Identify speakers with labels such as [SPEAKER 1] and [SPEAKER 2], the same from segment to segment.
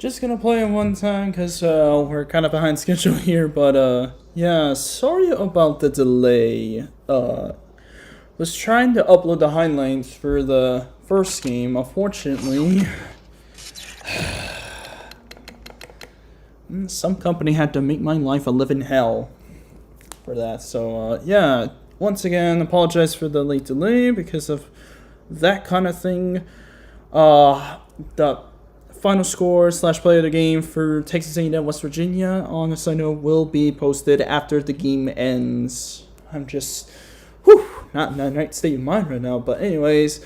[SPEAKER 1] Just gonna play it one time because we're kind of behind schedule here, but yeah, sorry about the delay. Was trying to upload the highlights for the first game. Unfortunately, some company had to make my life a living hell for that. So yeah, once again, apologize for the late delay because of that kind of thing. The final score / play of the game for Texas A&M West Virginia on a side note will be posted after the game ends. I'm just, not in the right state of mind right now. But anyways,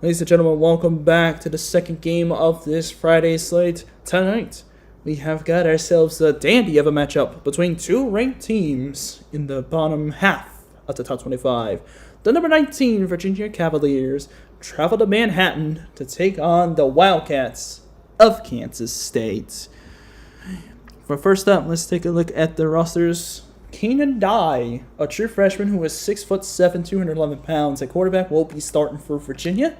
[SPEAKER 1] ladies and gentlemen, welcome back to the second game of this Friday slate. Tonight, we have got ourselves a dandy of a matchup between two ranked teams in the bottom half of the top 25. The number 19 Virginia Cavaliers travel to Manhattan to take on the Wildcats of Kansas State. For first up, let's take a look at the rosters. Keenan Dye, a true freshman who is 6'7", 211 pounds at quarterback, will be starting for Virginia.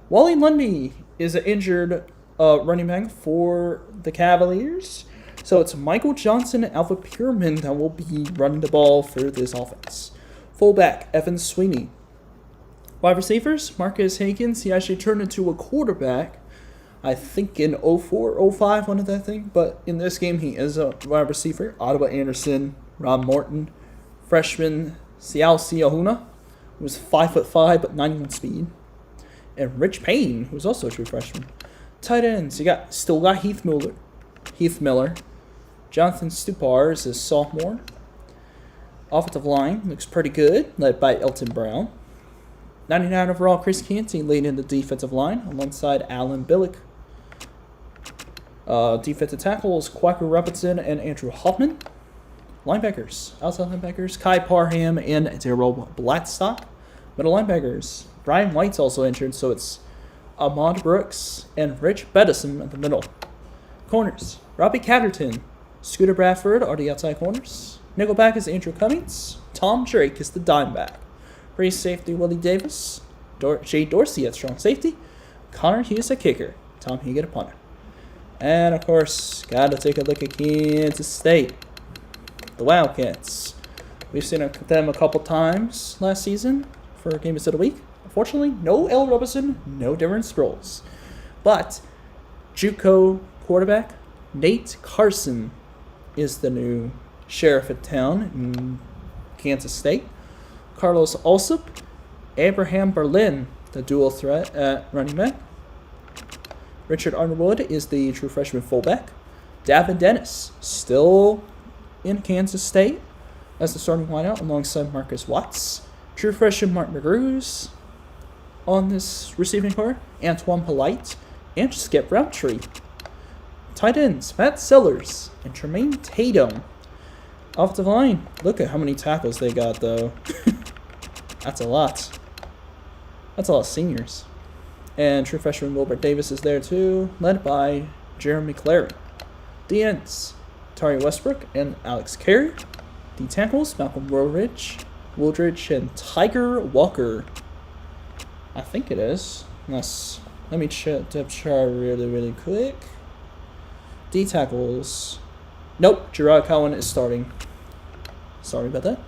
[SPEAKER 1] Wally Lundy is an injured running back for the Cavaliers. So it's Michael Johnson and Alpha Pierman that will be running the ball for this offense. Fullback, Evan Sweeney. Wide receivers, Marcus Higgins. He actually turned into a quarterback, I think in 04, 05, one of that thing. But in this game, he is a wide receiver. Ottawa Anderson, Rob Morton, freshman Sialsi Ahuna, who's 5'5", but 91 speed. And Rich Payne, who's also a true freshman. Tight ends, you still got Heath Miller. Jonathan Stupar is a sophomore. Offensive line looks pretty good, led by Elton Brown. 99 overall, Chris Canty leading in the defensive line alongside Alan Billick. Defensive tackles, Quacker Robinson and Andrew Hoffman. Linebackers, outside linebackers, Kai Parham and Daryl Blackstock. Middle linebackers, Brian White's also injured, so it's Ahmad Brooks and Rich Beddison in the middle. Corners, Robbie Catterton, Scooter Bradford are the outside corners. Nickelback is Andrew Cummings. Tom Drake is the dime back. Free safety, Willie Davis. Jay Dorsey at strong safety. Connor Hughes at kicker. Tom Hegan at punter. And, of course, got to take a look at Kansas State. The Wildcats. We've seen them a couple times last season for Games of the Week. Unfortunately, no L. Robinson, no Darren Sproles. But JUCO quarterback Nate Carson is the new sheriff of town in Kansas State. Carlos Alsop, Abraham Berlin, the dual threat at running back. Richard Underwood is the true freshman fullback. Davin Dennis, still in Kansas State as the starting wideout alongside Marcus Watts. True freshman Mark McGrews on this receiving core. Antoine Polite and Skip Roundtree. Tight ends, Matt Sellers and Tremaine Tatum. Offensive line, look at how many tackles they got, though. That's a lot. That's a lot of seniors. And true freshman Wilbert Davis is there, too, led by Jeremy Clary. The ends, Tari Westbrook and Alex Carey. The tackles, Malcolm Wooldridge, and Tiger Walker. I think it is. Let me check depth chart really quick. D tackles. Nope, Gerard Cowan is starting. Sorry about that.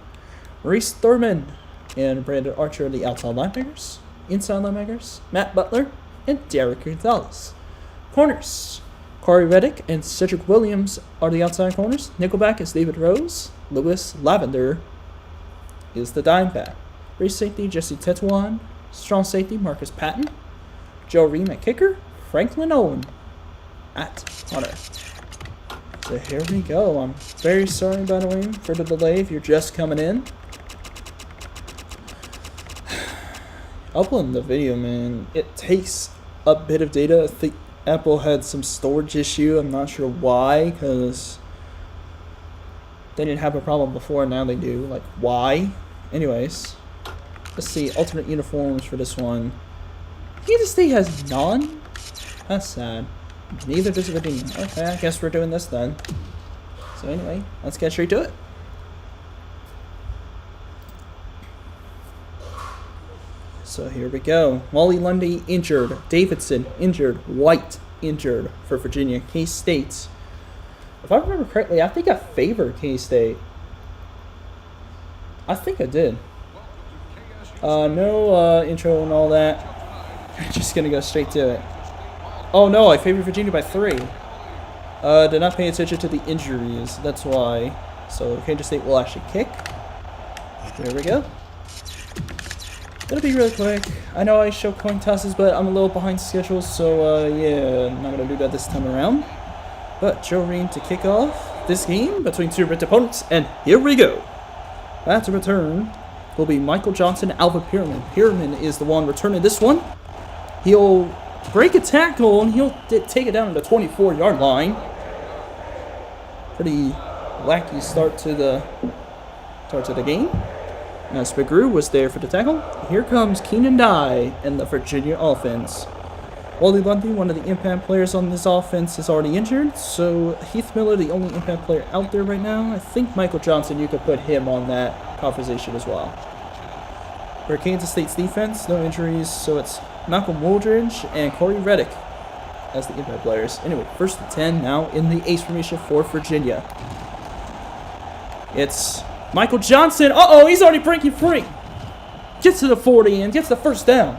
[SPEAKER 1] Maurice Thurman and Brandon Archer are the outside linebackers. Inside linebackers, Matt Butler and Derek Gonzalez. Corners, Corey Reddick and Cedric Williams are the outside corners. Nickelback is David Rose. Lewis Lavender is the dime back. Free safety, Jesse Tetuan. Strong safety, Marcus Patton. Joe Ream at kicker. Franklin Owen at punter. So here we go. I'm very sorry, by the way, for the delay if you're just coming in. Uploading the video, man, it takes a bit of data. I think Apple had some storage issue. I'm not sure why, because they didn't have a problem before, now they do. Like, why? Anyways, let's see. Alternate uniforms for this one. Kansas State has none? That's sad. Neither does Virginia. Okay, I guess we're doing this then. So anyway, let's get straight to it. So here we go. Wally Lundy injured. Davidson injured. White injured for Virginia. K-State, if I remember correctly, I think I favored K-State. I think I did. No intro and all that. Just gonna go straight to it. Oh no, I favored Virginia by 3. Did not pay attention to the injuries. That's why. So Kansas State will actually kick. There we go. It'll be really quick. I know I show coin tosses, but I'm a little behind schedule, so yeah, I'm not gonna do that this time around. But Joe Ream to kick off this game between 2 ranked opponents, and here we go. Back to return will be Michael Johnson, Alvin Pierman. Pierman is the one returning this one. He'll break a tackle, and he'll take it down to the 24-yard line. Pretty wacky start to the game. Now Spigru was there for the tackle. Here comes Keenan Dye and the Virginia offense. Wally Lundy, one of the impact players on this offense, is already injured. So Heath Miller, the only impact player out there right now. I think Michael Johnson, you could put him on that conversation as well. For Kansas State's defense, no injuries. So it's Malcolm Wooldridge and Corey Reddick as the impact players. Anyway, 1st and 10 now in the ace formation for Virginia. It's Michael Johnson. Uh-oh, he's already breaking free. Gets to the 40 and gets the first down.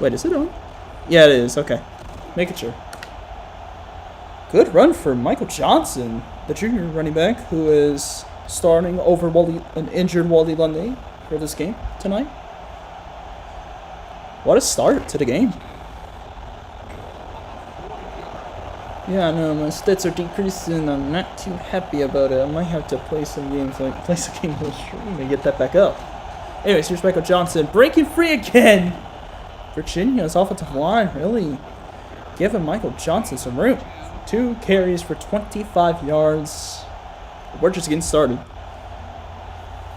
[SPEAKER 1] Wait, is it on? Yeah, it is. Okay. Making sure. Good run for Michael Johnson, the junior running back, who is starting over an injured Wally Lundy for this game tonight. What a start to the game. Yeah, I know, my stats are decreasing. I'm not too happy about it. I might have to play some games, like play some game on the stream and get that back up. Anyways, here's Michael Johnson breaking free again. Virginia's offensive line really giving Michael Johnson some room. 2 carries for 25 yards. We're just getting started.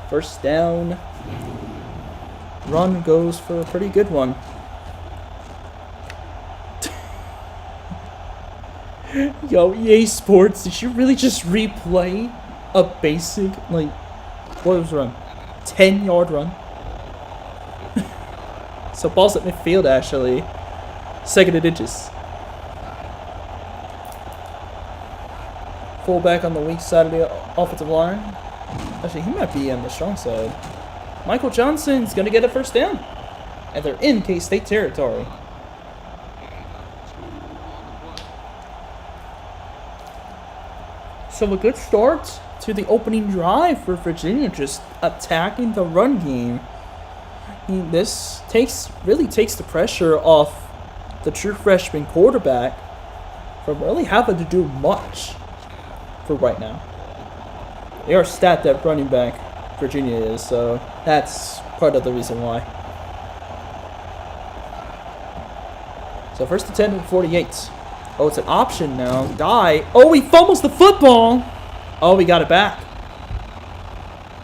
[SPEAKER 1] First down. Run goes for a pretty good one. Yo, EA Sports, did you really just replay a basic, like, what was the run? 10-yard run? So ball's at midfield, actually. 2nd and inches. Fullback on the weak side of the offensive line. Actually, he might be on the strong side. Michael Johnson's going to get a first down. And they're in K-State territory. So a good start to the opening drive for Virginia, just attacking the run game. I mean, this really takes the pressure off the true freshman quarterback from really having to do much for right now. They are stacked at running back, Virginia is, so that's part of the reason why. So 1st and 10 and 48. Oh, it's an option now. Dye. Oh, he fumbles the football. Oh, we got it back.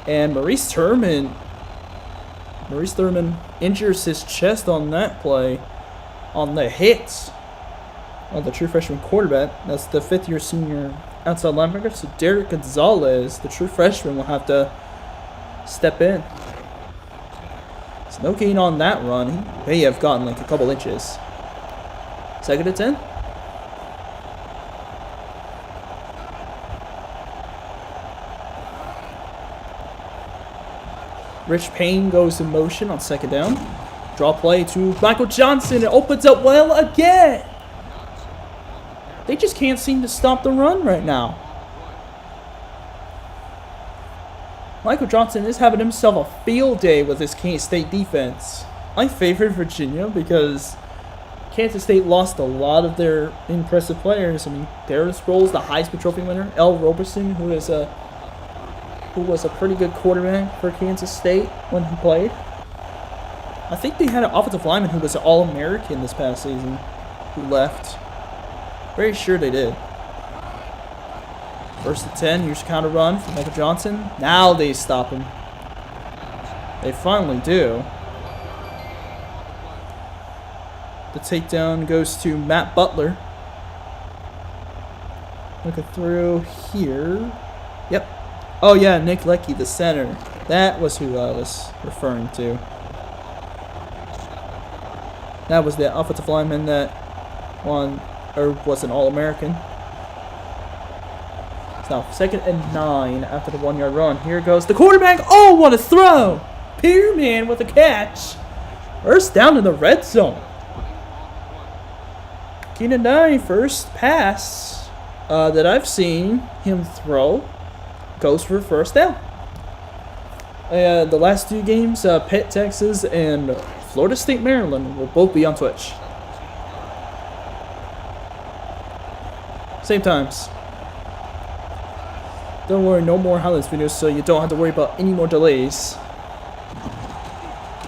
[SPEAKER 1] And Maurice Thurman injures his chest on that play. On the hit. On the true freshman quarterback. That's the 5th-year senior outside linebacker. So Derek Gonzalez, the true freshman, will have to step in. There's no gain on that run. He may have gotten like a couple inches. 2nd and 10. Rich Payne goes in motion on 2nd down. Draw play to Michael Johnson. It opens up well again. They just can't seem to stop the run right now. Michael Johnson is having himself a field day with his Kansas State defense. I favored Virginia because Kansas State lost a lot of their impressive players. I mean, Darren Sproles, the Heisman Trophy winner. L. Roberson, who was a pretty good quarterback for Kansas State when he played. I think they had an offensive lineman who was an All-American this past season who left. Very sure they did. 1st and 10. Here's a counter run from Michael Johnson. Now they stop him. They finally do. The takedown goes to Matt Butler. Looking through here. Yep. Oh yeah, Nick Leckie, the center. That was who I was referring to. That was the offensive lineman that won, or was an All-American. It's now 2nd and 9 after the 1-yard run. Here goes the quarterback. Oh, what a throw! Pearman with a catch. First down in the red zone. Keenan Nye, first pass that I've seen him throw goes for first down. The last 2 games, Pitt, Texas, and Florida State, Maryland will both be on Twitch. Same times. Don't worry, no more highlights videos, so you don't have to worry about any more delays.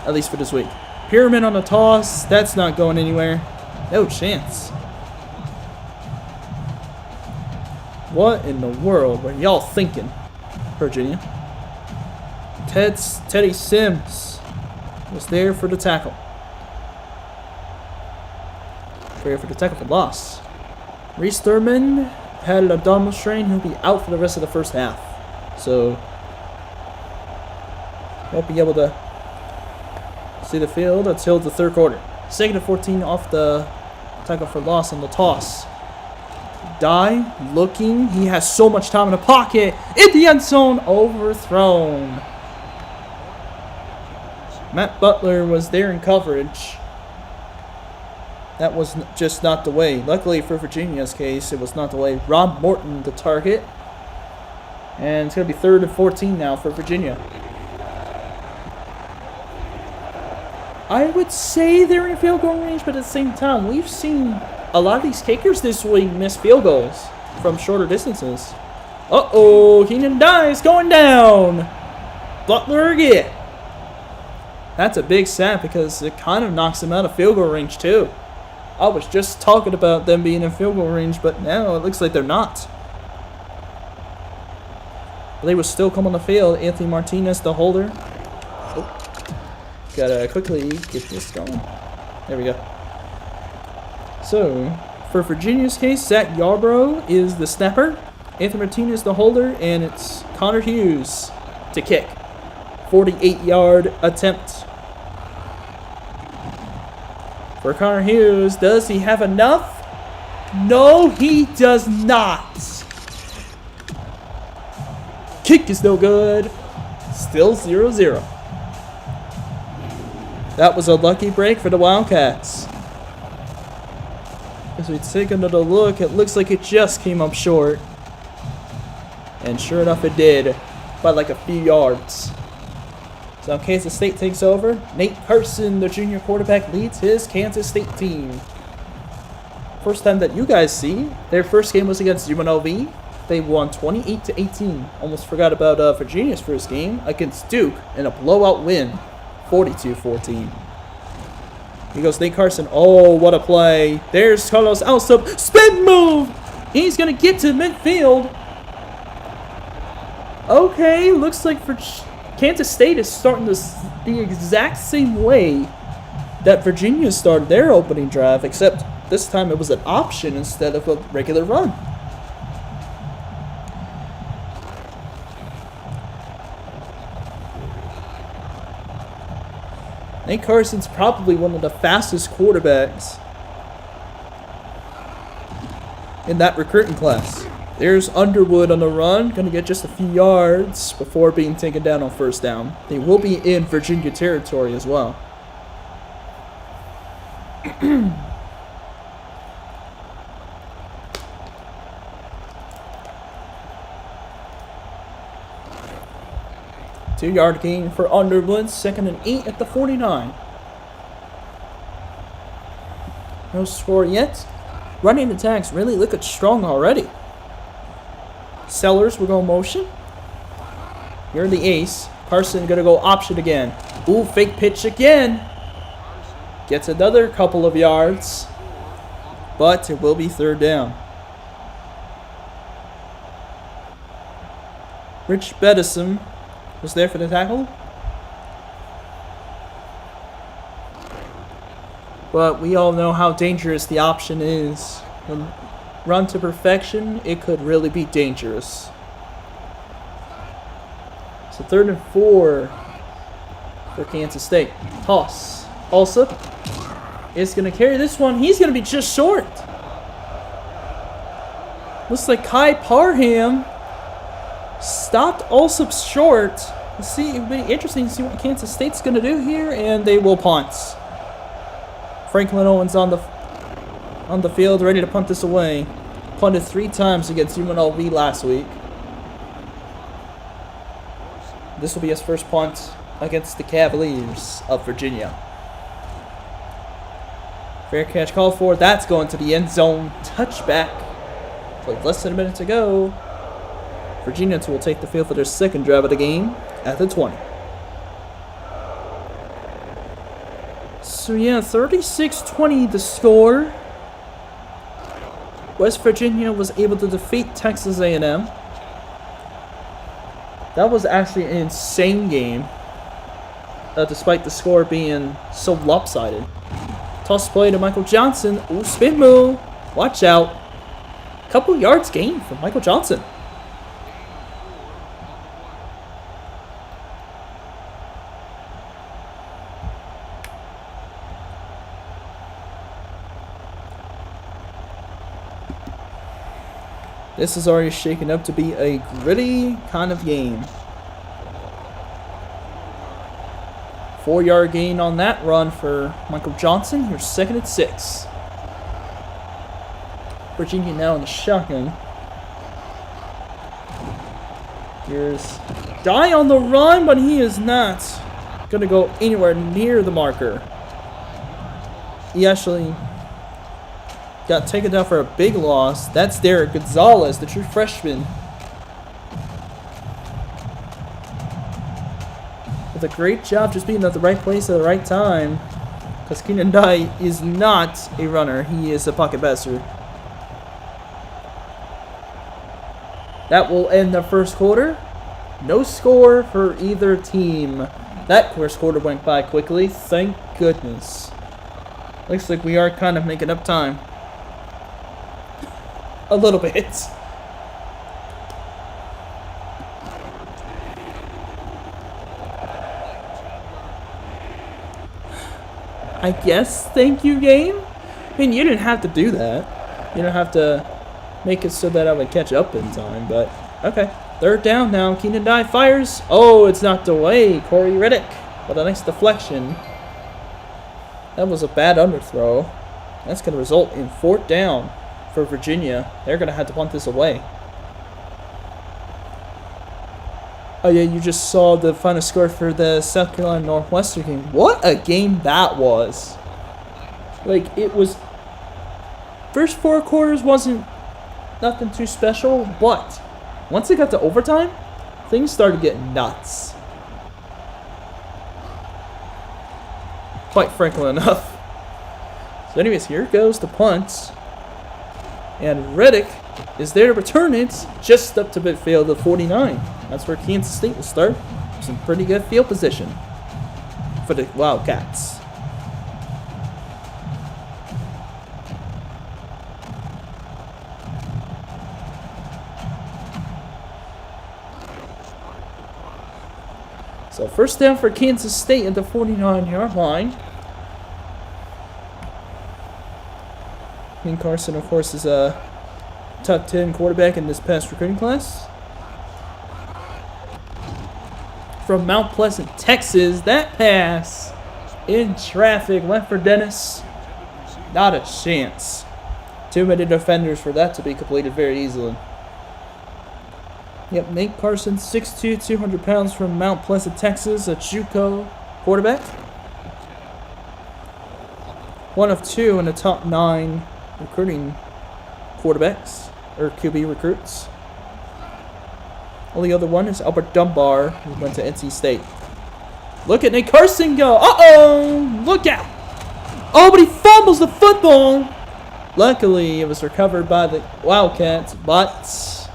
[SPEAKER 1] At least for this week. Pyramid on the toss. That's not going anywhere. No chance. What in the world were y'all thinking, Virginia? Teddy Sims was there for the tackle. There for the tackle for loss. Reese Thurman had an abdominal strain. He'll be out for the rest of the first half. So, won't be able to see the field until the 3rd quarter. 2nd and 14 off the tackle for loss on the toss. Die looking. He has so much time in the pocket. In the end zone. Overthrown. Matt Butler was there in coverage. That was just not the way. Luckily for Virginia's case, it was not the way. Rob Morton, the target. And it's going to be 3rd and 14 now for Virginia. I would say they're in field goal range, but at the same time, we've seen a lot of these kickers this week miss field goals from shorter distances. Uh-oh, Keenan Dye's going down. Butler again. That's a big sack because it kind of knocks him out of field goal range too. I was just talking about them being in field goal range, but now it looks like they're not. But they will still come on the field. Anthony Martinez, the holder. Oh. Gotta quickly get this going. There we go. So, for Virginia's case, Zach Yarbrough is the snapper. Anthony Martinez, the holder. And it's Connor Hughes to kick. 48-yard attempt. For Connor Hughes, does he have enough? No, he does not. Kick is no good. Still 0-0. That was a lucky break for the Wildcats. As we take another look, it looks like it just came up short. And sure enough, it did. By like a few yards. So Kansas State takes over. Nate Carson, the junior quarterback, leads his Kansas State team. First time that you guys see. Their first game was against UNLV. They won 28-18. Almost forgot about Virginia's first game against Duke in a blowout win, 42-14. Here goes Nate Carson. Oh, what a play. There's Carlos Alsop. Spin move. He's going to get to midfield. Okay, looks like Kansas State is starting the exact same way that Virginia started their opening drive, except this time it was an option instead of a regular run. Nate Carson's probably one of the fastest quarterbacks in that recruiting class. There's Underwood on the run, going to get just a few yards before being taken down on first down. They will be in Virginia territory as well. Two-yard gain for Underwood, 2nd and 8 at the 49. No score yet. Running attacks really looking strong already. Sellers will go motion. You're the ace. Carson gonna go option again. Ooh, fake pitch again. Gets another couple of yards. But it will be 3rd down. Rich Bedison was there for the tackle. But we all know how dangerous the option is. When run to perfection, it could really be dangerous. So 3rd and 4 for Kansas State. Toss. Also, is going to carry this one. He's going to be just short. Looks like Kai Parham stopped also short. Let's see. It'll be interesting to see what Kansas State's going to do here, and they will punt. Franklin Owens on the field, ready to punt this away. Punted 3 times against UNLV last week. This will be his first punt against the Cavaliers of Virginia. Fair catch called for. That's going to the end zone. Touchback. With less than a minute to go. Virginia will take the field for their second drive of the game at the 20. So yeah, 36-20 the score. West Virginia was able to defeat Texas A&M. That was actually an insane game, despite the score being so lopsided. Toss play to Michael Johnson. Ooh, spin move. Watch out. Couple yards gained from Michael Johnson. This is already shaken up to be a gritty kind of game. 4-yard gain on that run for Michael Johnson. Here's 2nd and 6. Virginia now in the shotgun. Here's Dye on the run, but he is not going to go anywhere near the marker. He actually got taken down for a big loss. That's Derek Gonzalez, the true freshman. With a great job just being at the right place at the right time. Because Keenan Dye is not a runner. He is a pocket passer. That will end the first quarter. No score for either team. That first quarter went by quickly. Thank goodness. Looks like we are kind of making up time. A little bit. I guess thank you game? I mean, you didn't have to do that. You don't have to make it so that I would catch up in time, but okay. 3rd down now. Keenan Dye fires. Oh, it's knocked away. Corey Riddick with a nice deflection. That was a bad underthrow. That's going to result in 4th down for Virginia. They're going to have to punt this away. Oh yeah, you just saw the final score for the South Carolina Northwestern game. What a game that was. Like, it was... First 4 quarters wasn't nothing too special, but once it got to overtime, things started getting nuts. Quite frankly enough. So anyways, here goes the punt. And Riddick is there to return it just up to midfield of 49. That's where Kansas State will start. Some pretty good field position for the Wildcats. So 1st down for Kansas State at the 49-yard line. Ian Carson, of course, is a top 10 quarterback in this past recruiting class. From Mount Pleasant, Texas, that pass in traffic went for Dennis. Not a chance. Too many defenders for that to be completed very easily. Yep, Nate Carson, 6'2", 200 pounds from Mount Pleasant, Texas, a JUCO quarterback. One of 2 in the top 9 recruiting quarterbacks, or QB recruits. Only other one is Albert Dunbar, who went to NC State. Look at Nate Carson go. Uh-oh! Look out! Oh, but he fumbles the football! Luckily, it was recovered by the Wildcats, but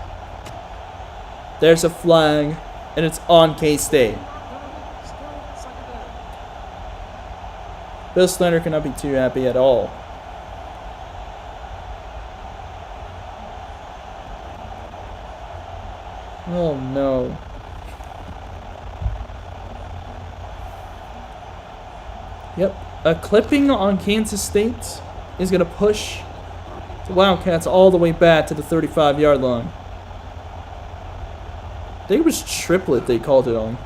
[SPEAKER 1] there's a flag, and it's on K-State. Bill Snyder cannot be too happy at all. Oh no. Yep. A clipping on Kansas State is going to push the Wildcats all the way back to the 35-yard line. I think it was triplet they called it on.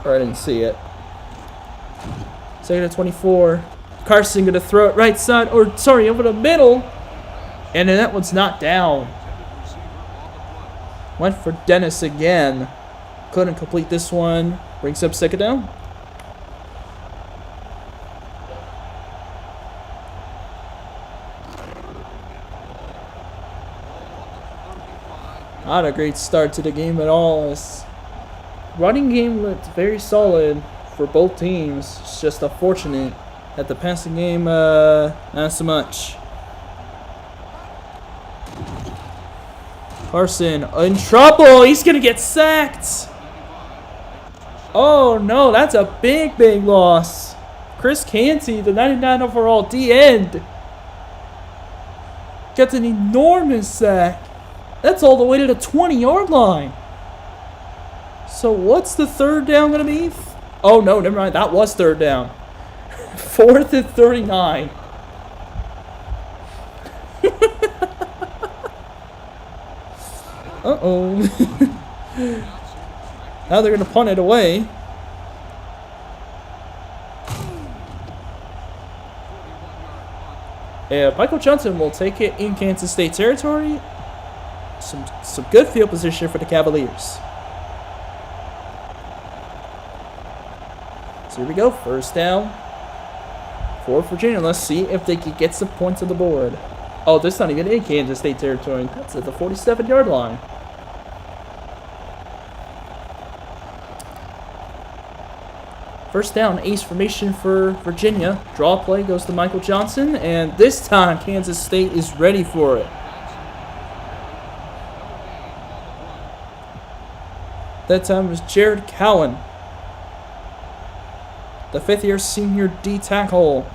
[SPEAKER 1] Or I didn't see it. Second and 24. Carson going to throw it right side, or sorry, over the middle. And then that one's not down. Went for Dennis again. Couldn't complete this one. Brings up second down. Not a great start to the game at all. This running game looked very solid for both teams. It's just unfortunate that the passing game, not so much. Carson in trouble. He's going to get sacked. Oh, no. That's a big, big loss. Chris Canty, the 99 overall D-end, gets an enormous sack. That's all the way to the 20-yard line. So what's the third down going to be? Oh, no. Never mind. That was third down. 4th and 39. Uh-oh. Now they're going to punt it away. Yeah, Michael Johnson will take it in Kansas State territory. Some good field position for the Cavaliers. So here we go. First down for Virginia. Let's see if they can get some points on the board. Oh, this is not even in Kansas State territory. That's at the 47-yard line. First down, ace formation for Virginia. Draw play goes to Michael Johnson, and this time Kansas State is ready for it. That time was Jared Cowan, the 5th-year senior D tackle,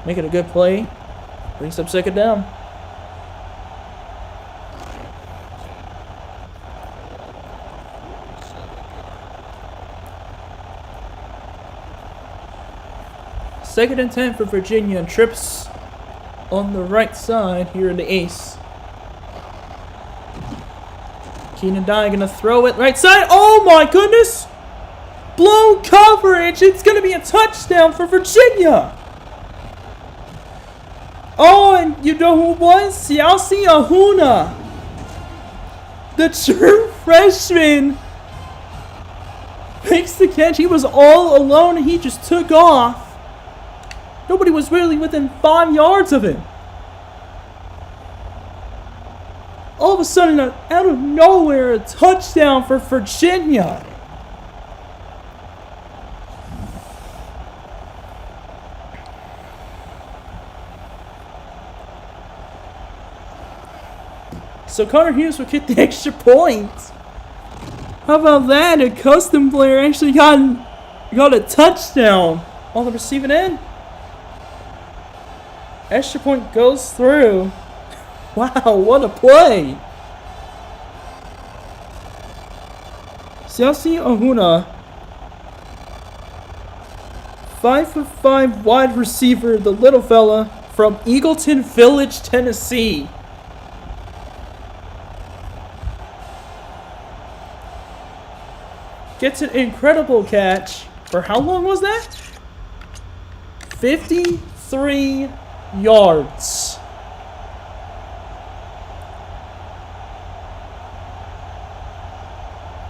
[SPEAKER 1] making a good play. Brings up second down. Second and 10 for Virginia, and trips on the right side here in the ace. Keenan Dye gonna throw it right side. Oh my goodness! Blown coverage. It's gonna be a touchdown for Virginia. Oh, and you know who it was? Siasi Ahuna, the true freshman, makes the catch. He was all alone and he just took off. Nobody was really within 5 yards of him. All of a sudden, out of nowhere, a touchdown for Virginia. So Connor Hughes will kick the extra point. How about that? A custom player actually got a touchdown on the receiving end. Extra point goes through. Wow, what a play. Siasi Ahuna, 5'5" wide receiver, the little fella from Eagleton Village, Tennessee. Gets an incredible catch. For how long was that? 53 yards.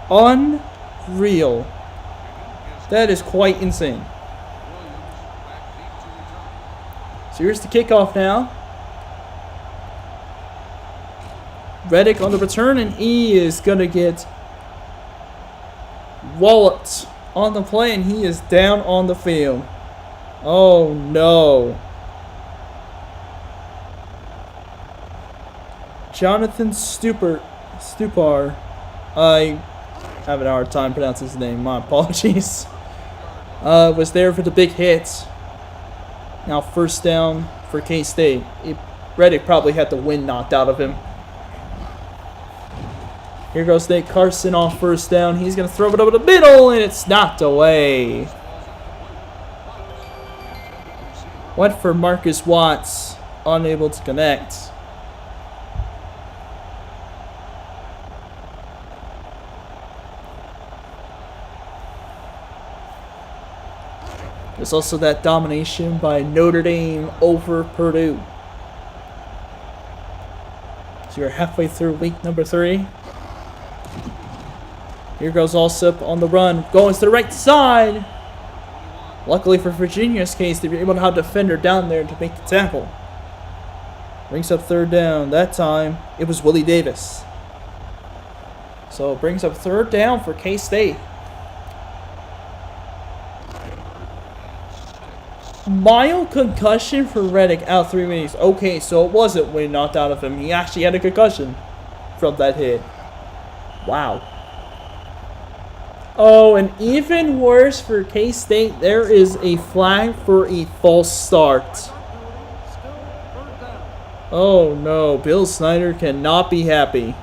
[SPEAKER 1] Unreal. That is quite insane. So here's the kickoff now. Reddick on the return, and he is going to get walloped on the play, and he is down on the field. Oh no. Jonathan Stupar. I having a hard time pronouncing his name. My apologies. Was there for the big hit. Now first down for K-State. Reddick probably had the wind knocked out of him. Here goes Nate Carson off first down. He's going to throw it over the middle, and it's knocked away. Went for Marcus Watts, unable to connect. There's also that domination by Notre Dame over Purdue. So you're halfway through week number 3. Here goes Alsop on the run, going to the right side. Luckily for Virginia's case, they were able to have a defender down there to make the tackle. Brings up 3rd down. That time, it was Willie Davis. So it brings up 3rd down for K-State. Mild concussion for Reddick out 3 minutes. Okay, so it wasn't when knocked out of him. He actually had a concussion from that hit. Wow. Oh, and even worse for K-State, there is a flag for a false start. Oh no, Bill Snyder cannot be happy.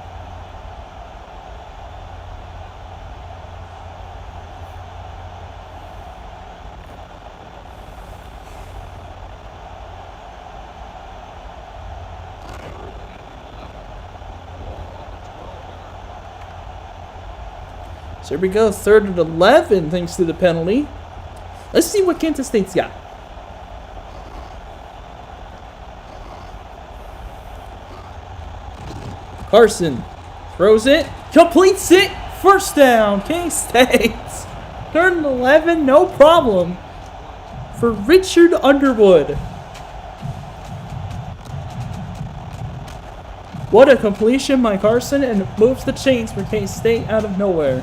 [SPEAKER 1] So here we go, 3rd and 11 thanks to the penalty. Let's see what Kansas State's got. Carson throws it, completes it, 1st down, K-State. 3rd and 11, no problem for Richard Underwood. What a completion by Carson, and moves the chains for K-State out of nowhere.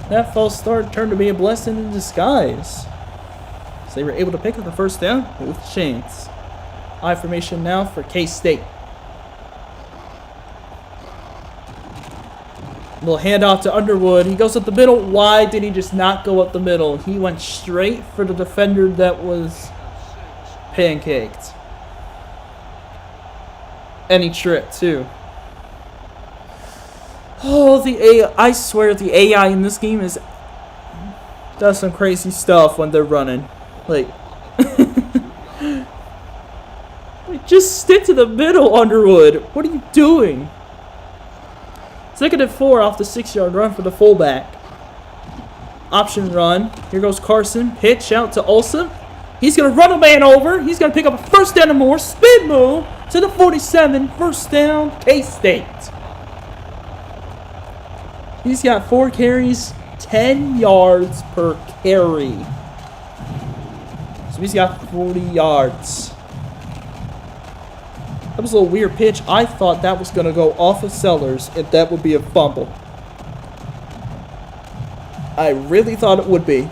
[SPEAKER 1] That false start turned to be a blessing in disguise. So they were able to pick up the 1st down with the chains. I formation now for K-State. Little handoff to Underwood. He goes up the middle. Why did he just not go up the middle? He went straight for the defender that was pancaked. And he tripped too. Oh, the AI! I swear the AI in this game does some crazy stuff when they're running. Like, just stick to the middle, Underwood. What are you doing? 2nd and 4 off the 6-yard run for the fullback. Option run. Here goes Carson. Pitch out to Olsen. He's going to run a man over. He's going to pick up a 1st down and more. Spin move to the 47. 1st down, K-State. He's got 4 carries, 10 yards per carry. So he's got 40 yards. That was a little weird pitch. I thought that was going to go off of Sellers, and that would be a fumble. I really thought it would be.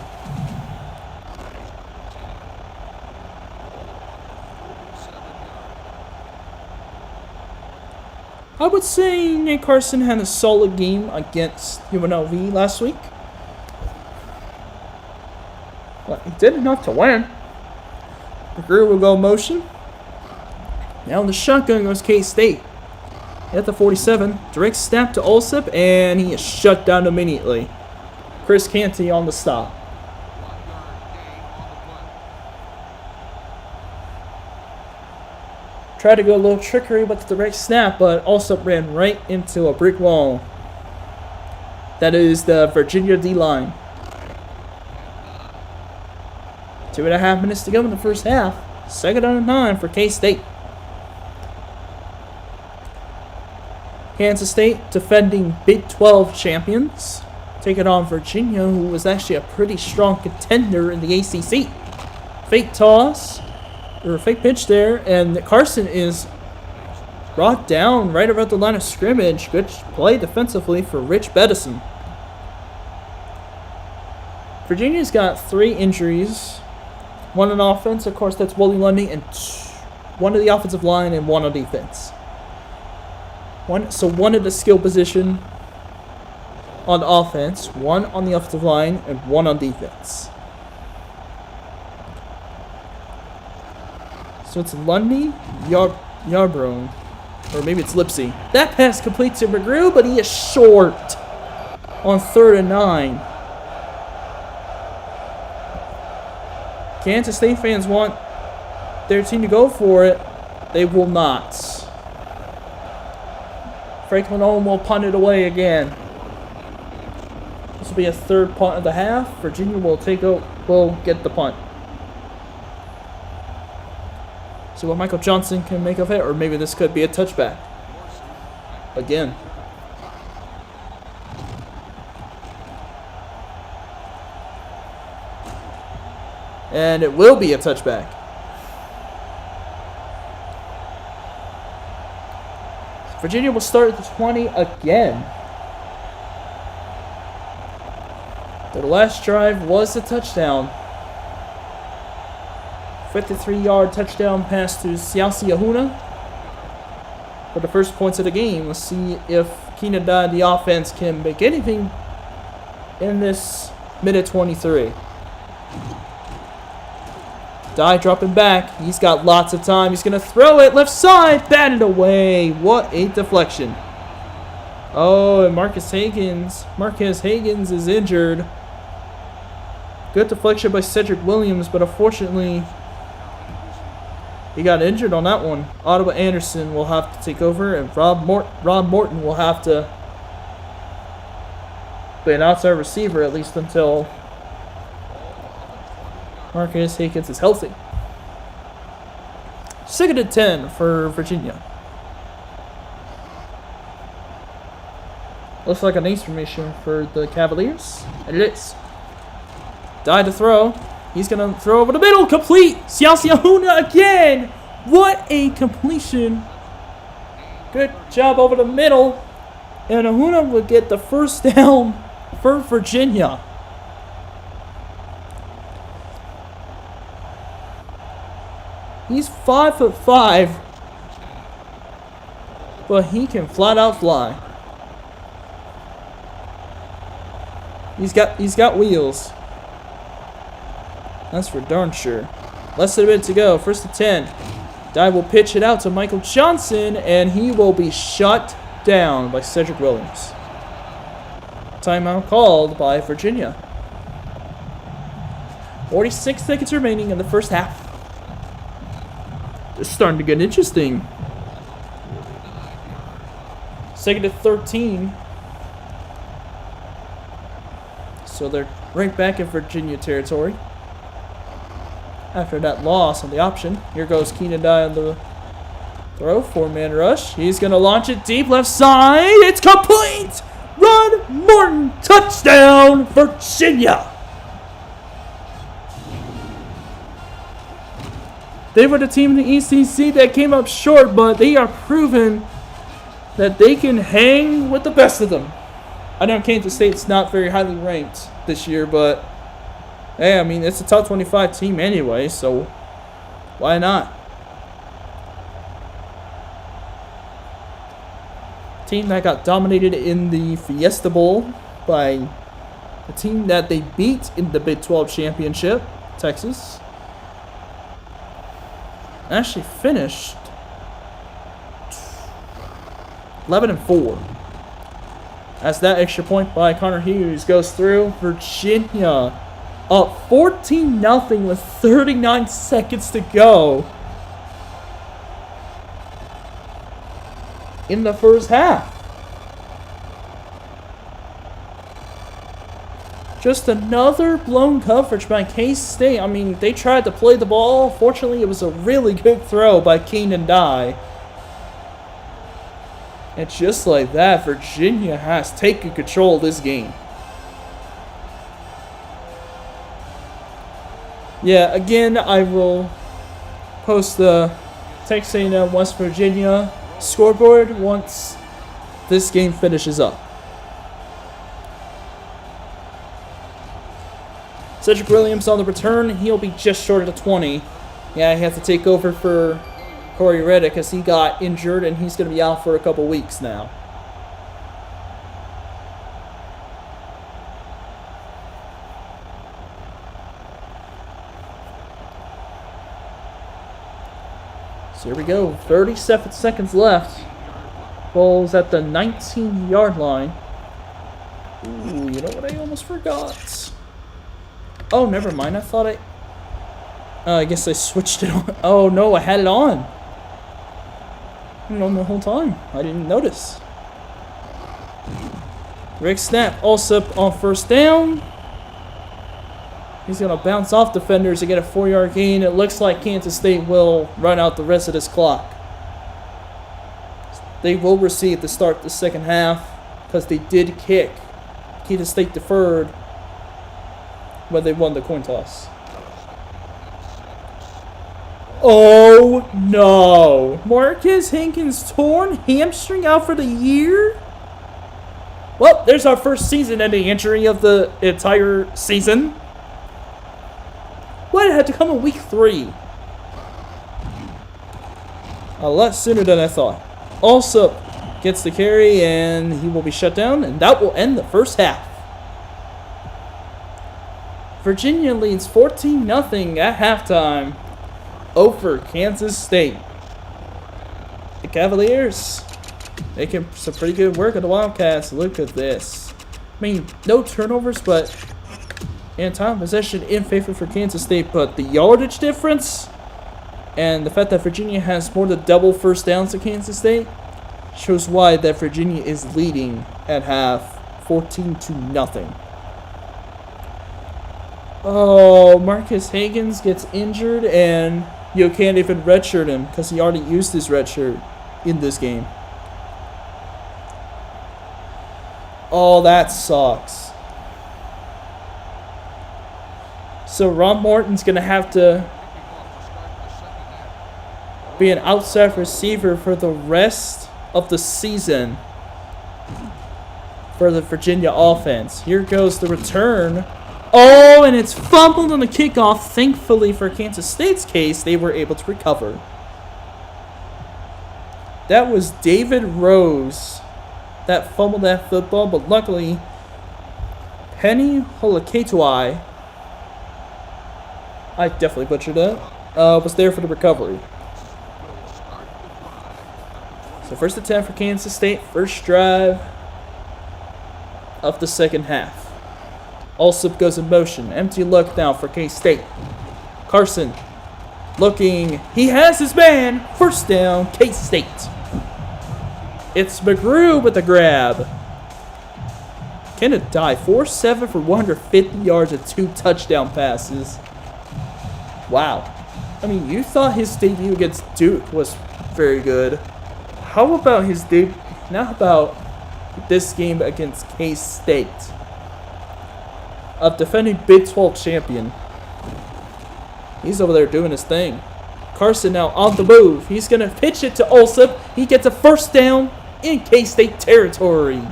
[SPEAKER 1] I would say Nate Carson had a solid game against UNLV last week. But he did enough to win. McGrew will go motion. Now in the shotgun goes K-State. At the 47, direct snap to Olsop, and he is shut down immediately. Chris Canty on the stop. Tried to go a little trickery with the direct snap, but also ran right into a brick wall. That is the Virginia D-line. 2.5 minutes to go in the 1st half. 2nd and 9 for K-State. Kansas State, defending Big 12 champions, taking on Virginia, who was actually a pretty strong contender in the ACC. Fake toss. Or a fake pitch there, and Carson is brought down right about the line of scrimmage. Good play defensively for Rich Beddison. Virginia's got 3 injuries. 1 on offense, of course, that's Wooly Lundy, and 1 to the offensive line and 1 on defense. One at the skill position on offense, 1 on the offensive line, and 1 on defense. So it's Lundy, Yarbrough, or maybe it's Lipsy. That pass complete to McGrew, but he is short on 3rd and 9. Kansas State fans want their team to go for it, they will not. Franklin Owen will punt it away again. This will be a third punt of the half. Virginia will get the punt. See what Michael Johnson can make of it, or maybe this could be a touchback. Again. And it will be a touchback. Virginia will start at the 20 again. Their last drive was a touchdown. 53-yard touchdown pass to Siasi Ahuna for the first points of the game. Let's see if Keenan Dye, the offense, can make anything in this minute 23. Dye dropping back. He's got lots of time. He's going to throw it. Left side. Batted away. What a deflection. Oh, and Marquez Higgins is injured. Good deflection by Cedric Williams, but unfortunately, he got injured on that one. Ottawa Anderson will have to take over, and Rob Morton will have to be an outside receiver at least until Marquez Higgins is healthy. 2nd and 10 for Virginia. Looks like an ace formation for the Cavaliers. And it is. Dye to throw. He's going to throw over the middle. Complete. Siasi Ahuna again. What a completion. Good job over the middle. And Ahuna will get the first down for Virginia. He's 5'5", but he can flat out fly. He's got wheels. That's for darn sure. Less than a minute to go. 1st and 10. Dye will pitch it out to Michael Johnson, and he will be shut down by Cedric Williams. Timeout called by Virginia. 46 seconds remaining in the first half. It's starting to get interesting. 2nd and 13. So they're right back in Virginia territory. After that loss on the option. Here goes Keenan Dye on the throw. 4-man rush. He's going to launch it deep left side. It's complete! Rod Morton. Touchdown, Virginia. They were the team in the ECC that came up short, but they are proven that they can hang with the best of them. I know Kansas State's not very highly ranked this year, but hey, I mean, it's a top 25 team anyway, so why not? Team that got dominated in the Fiesta Bowl by a team that they beat in the Big 12 championship, Texas. Actually finished 11-4. As that extra point by Connor Hughes goes through, Virginia up 14-0 with 39 seconds to go in the first half. Just another blown coverage by K-State. I mean, they tried to play the ball. Fortunately, it was a really good throw by Keenan Dye. And just like that, Virginia has taken control of this game. Yeah, again, I will post the Texas A&M West Virginia scoreboard once this game finishes up. Cedric Williams on the return. He'll be just short of the 20. Yeah, he has to take over for Corey Reddick as he got injured, and he's going to be out for a couple weeks now. So here we go. 37 seconds left. Ball's at the 19-yard line. Ooh, you know what I almost forgot? Oh, never mind. I thought I guess I switched it on. Oh no, I had it on. On the whole time. I didn't notice. Rick snap. Allsup on first down. He's going to bounce off defenders to get a 4-yard gain. It looks like Kansas State will run out the rest of this clock. They will receive to start the second half because they did kick. Kansas State deferred when they won the coin toss. Oh no! Marcus Hankins torn hamstring out for the year? Well, there's our first season-ending injury of the entire season. What, it had to come in week 3? A lot sooner than I thought. Also gets the carry and he will be shut down, and that will end the first half. Virginia leads 14-0 at halftime over Kansas State. The Cavaliers making some pretty good work of the Wildcats. Look at this. I mean, no turnovers, but in time possession in favor for Kansas State. But the yardage difference and the fact that Virginia has more than double first downs to Kansas State shows why that Virginia is leading at half 14-0. Oh, Marcus Hankins gets injured, and you can't even redshirt him because he already used his redshirt in this game. Oh, that sucks. So Ron Morton's going to have to be an outside receiver for the rest of the season for the Virginia offense. Here goes the return. Oh, and it's fumbled on the kickoff. Thankfully for Kansas State's case, they were able to recover. That was David Rose that fumbled that football, but luckily, Penny Holoketoi, I definitely butchered that, was there for the recovery. So first attempt for Kansas State, first drive of the second half. Allsup goes in motion. Empty look now for K-State. Carson looking. He has his man. First down, K-State. It's McGrew with the grab. Can it die? 4-7 for 150 yards and 2 touchdown passes. Wow. I mean, you thought his debut against Duke was very good. How about his debut? Now about this game against K-State? A defending Big 12 champion. He's over there doing his thing. Carson now on the move. He's going to pitch it to Allsup. He gets a first down in K-State territory.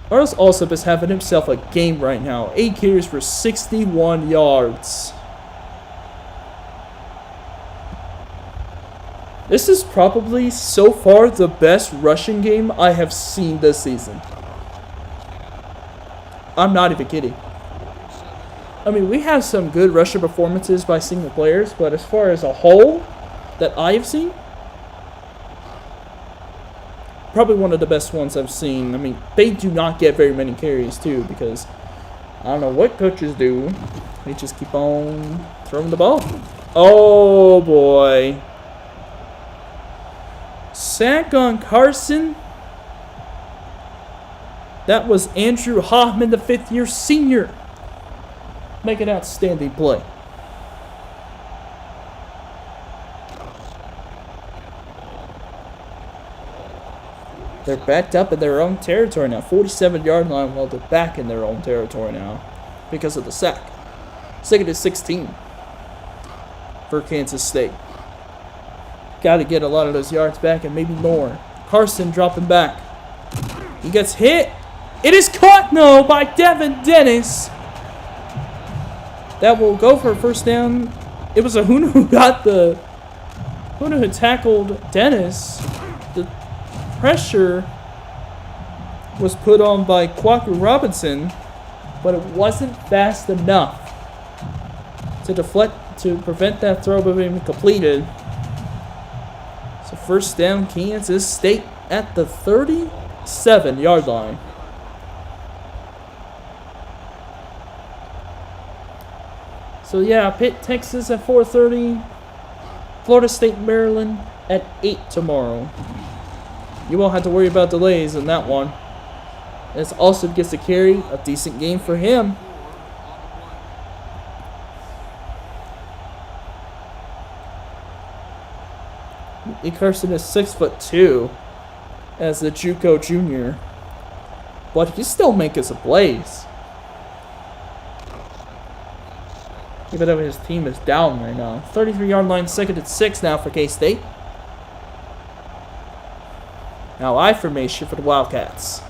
[SPEAKER 1] Arlis Allsup is having himself a game right now. 8 carries for 61 yards. This is probably so far the best rushing game I have seen this season. I'm not even kidding. I mean, we have some good rusher performances by single players, but as far as a whole that I have seen, probably one of the best ones I've seen. I mean, they do not get very many carries too, because I don't know what coaches do. They just keep on throwing the ball. Oh boy. Sack on Carson. That was Andrew Hoffman, the 5th-year senior. Make an outstanding play. They're backed up in their own territory now. 47-yard line while they're back in their own territory now because of the sack. 2nd and 16 for Kansas State. Got to get a lot of those yards back and maybe more. Carson dropping back. He gets hit. It is caught, no, by Devin Dennis. That will go for a first down. It was Ahuna who tackled Dennis. The pressure was put on by Kwaku Robinson, but it wasn't fast enough to prevent that throw from being completed. So first down, Kansas State at the 37-yard line. So yeah, Pitt, Texas at 4:30. Florida State, Maryland at 8 tomorrow. You won't have to worry about delays in that one. As Austin gets to carry a decent game for him. Carson is 6'2" as the JUCO junior, but he's still making some plays. Even though his team is down right now. 33-yard line, 2nd and 6 now for K-State. Now I formation for the Wildcats.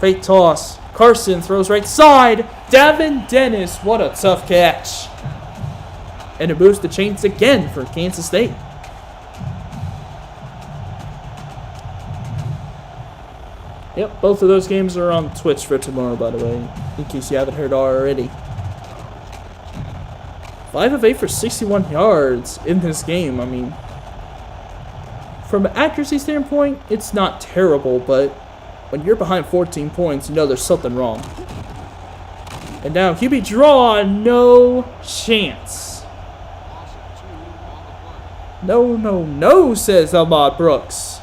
[SPEAKER 1] Fake toss. Carson throws right side. Davin Dennis, what a tough catch. And it moves the chains again for Kansas State. Yep, both of those games are on Twitch for tomorrow, by the way, in case you haven't heard already. 5 of 8 for 61 yards in this game. I mean, from an accuracy standpoint, it's not terrible, but when you're behind 14 points, you know there's something wrong. And now QB draw, no chance. No, no, no, says Ahmad Brooks.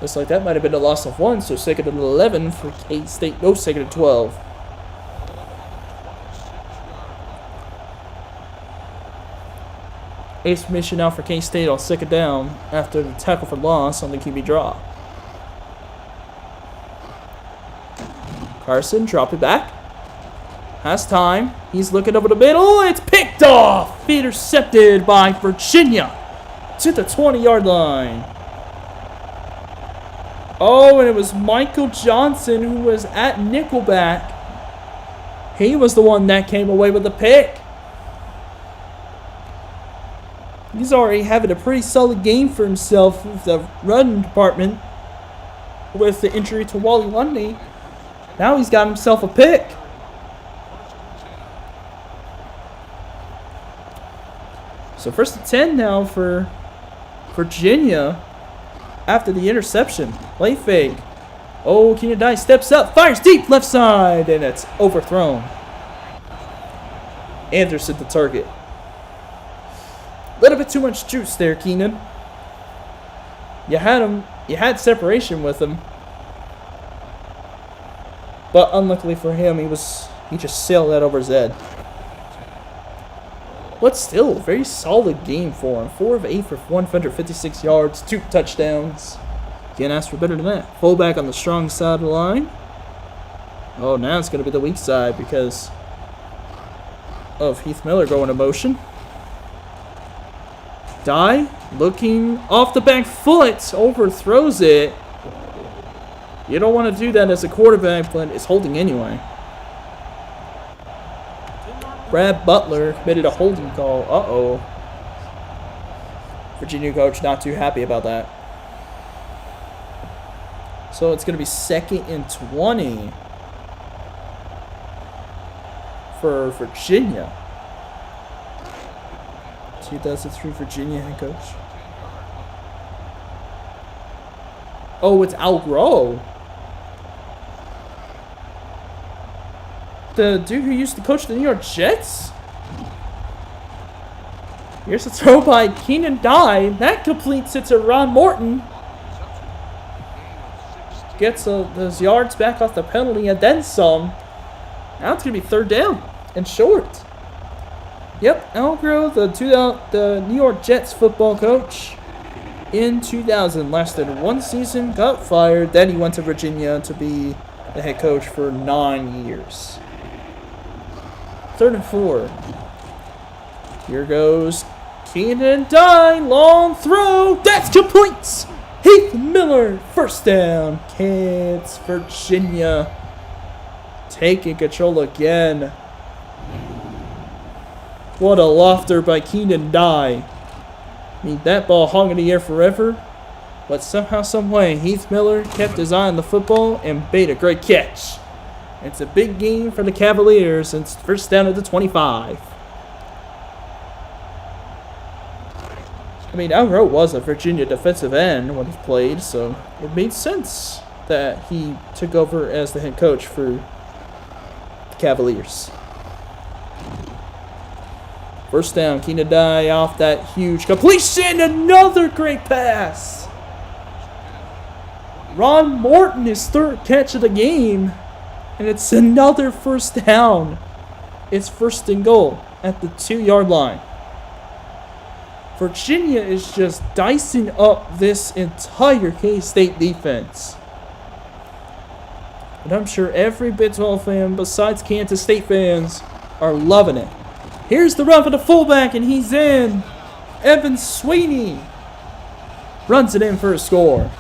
[SPEAKER 1] Looks like that might have been a loss of 1, so 2nd and 11 for K-State. No, 2nd and 12. Ace mission now for K-State on 2nd down after the tackle for loss on the QB draw. Carson, drop it back. Has time. He's looking over the middle. It's picked off. Intercepted by Virginia to the 20-yard line. Oh, and it was Michael Johnson who was at nickelback. He was the one that came away with the pick. He's already having a pretty solid game for himself with the run department with the injury to Wally Lundy. Now he's got himself a pick. So 1st and 10 now for Virginia after the interception. Play fake. Oh, Keenan Dye steps up, fires deep left side, and it's overthrown. Anderson the target. A little bit too much juice there, Keenan. You had him. You had separation with him. But unluckily for him, he just sailed that over his head. But still, very solid game for him. 4 of 8 for 156 yards, 2 touchdowns. Can't ask for better than that. Fullback on the strong side of the line. Oh, now it's going to be the weak side because of Heath Miller going to motion. Dye looking off the back foot, overthrows it. You don't want to do that as a quarterback, but it's holding anyway. Brad Butler committed a holding call. Uh-oh. Virginia coach not too happy about that. So it's going to be 2nd and 20 for Virginia. 2003 Virginia head coach. Oh, it's Al Groh. The dude who used to coach the New York Jets? Here's a throw by Keenan Dye. That completes it to Ron Morton. Gets those yards back off the penalty and then some. Now it's going to be 3rd down and short. Yep, Al Groh, the New York Jets football coach in 2000. Lasted 1 season, got fired. Then he went to Virginia to be the head coach for 9 years. 3rd and 4. Here goes Keenan Dye. Long throw. That's complete. Heath Miller. 1st down. Kids, Virginia taking control again. What a lofter by Keenan Dye. I mean, that ball hung in the air forever. But somehow, some way, Heath Miller kept his eye on the football and made a great catch. It's a big game for the Cavaliers, and it's 1st down at the 25. I mean, Al Rowe was a Virginia defensive end when he played, so it made sense that he took over as the head coach for the Cavaliers. First down, Keenan Dye off that huge completion. Another great pass. Ron Morton, his third catch of the game. And it's another first down. It's first and goal at the 2-yard line. Virginia is just dicing up this entire K-State defense. And I'm sure every Big 12 fan besides Kansas State fans are loving it. Here's the run for the fullback, and he's in. Evan Sweeney runs it in for a score.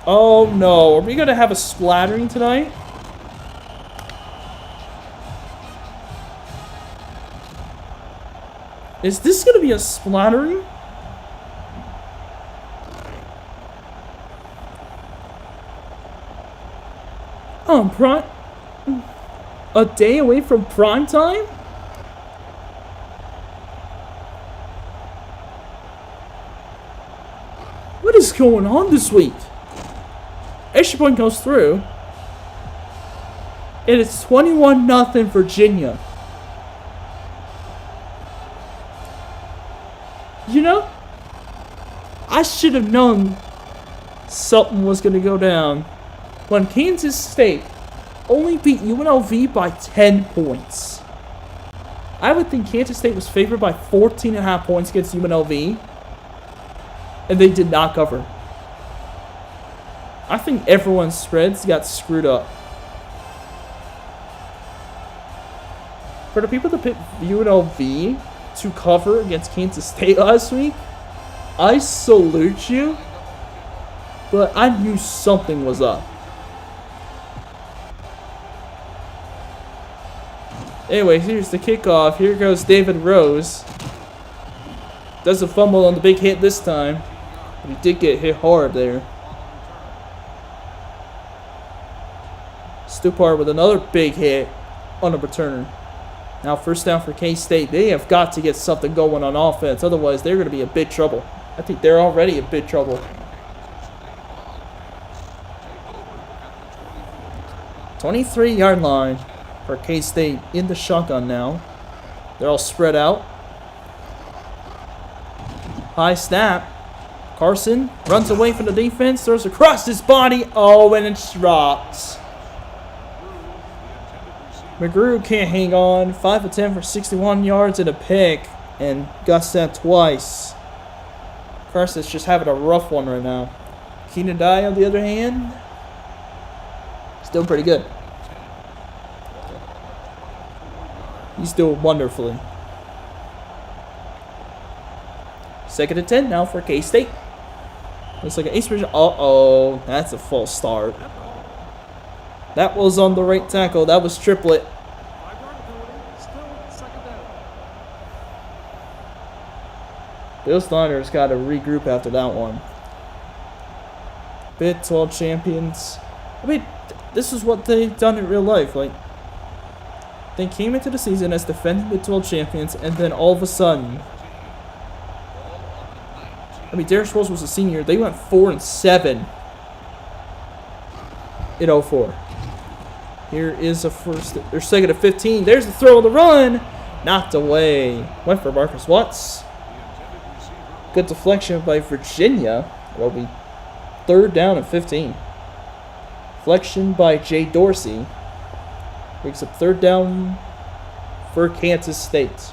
[SPEAKER 1] Oh no, are we going to have a splattering tonight? Is this going to be a splattering? Oh, a day away from prime time? What is going on this week? Extra point goes through. It is 21-0 Virginia. You know, I should have known something was going to go down when Kansas State only beat UNLV by 10 points. I would think Kansas State was favored by 14.5 points against UNLV, and they did not cover. I think everyone's spreads got screwed up. For the people that picked UNLV to cover against Kansas State last week, I salute you, but I knew something was up. Anyway, here's the kickoff. Here goes David Rose. Doesn't fumble on the big hit this time, but he did get hit hard there. Stupar with another big hit on a returner. Now first down for K-State. They have got to get something going on offense. Otherwise, they're going to be in big trouble. I think they're already in big trouble. 23-yard line for K-State in the shotgun now. They're all spread out. High snap. Carson runs away from the defense. Throws across his body. Oh, and it's dropped. McGrew can't hang on. 5 of 10 for 61 yards and a pick. And got sacked twice. Carson's just having a rough one right now. Keenan Dye, on the other hand, still pretty good. He's doing wonderfully. 2nd and 10 now for K-State. Looks like an ace pressure. Uh-oh. That's a false start. That was on the right tackle. That was triplet. Bill Snyder's got to regroup after that one. Big 12 champions. I mean, this is what they've done in real life. Like, they came into the season as defending Big 12 champions, and then all of a sudden, I mean, Derek Sproles was a senior. They went 4-7 in 04. Here is a first, or 2nd and 15. There's the throw on the run. Knocked away. Went for Marcus Watts. Good deflection by Virginia. It'll be 3rd down and 15. Deflection by Jay Dorsey. Makes up 3rd down for Kansas State.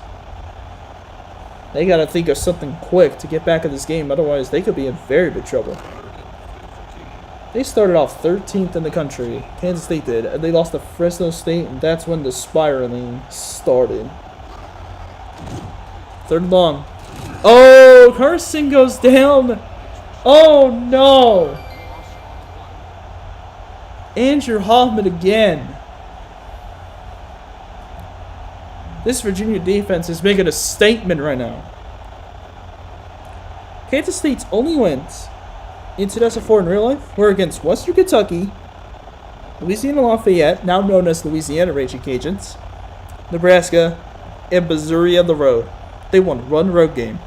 [SPEAKER 1] They got to think of something quick to get back in this game. Otherwise, they could be in very big trouble. They started off 13th in the country. Kansas State did. And they lost to Fresno State, and that's when the spiraling started. 3rd and long. Oh, Carson goes down. Oh, no. Andrew Hoffman again. This Virginia defense is making a statement right now. Kansas State's only wins in 2004 in real life were against Western Kentucky, Louisiana Lafayette, now known as Louisiana Raging Cajuns, Nebraska, and Missouri on the road. They won one road game.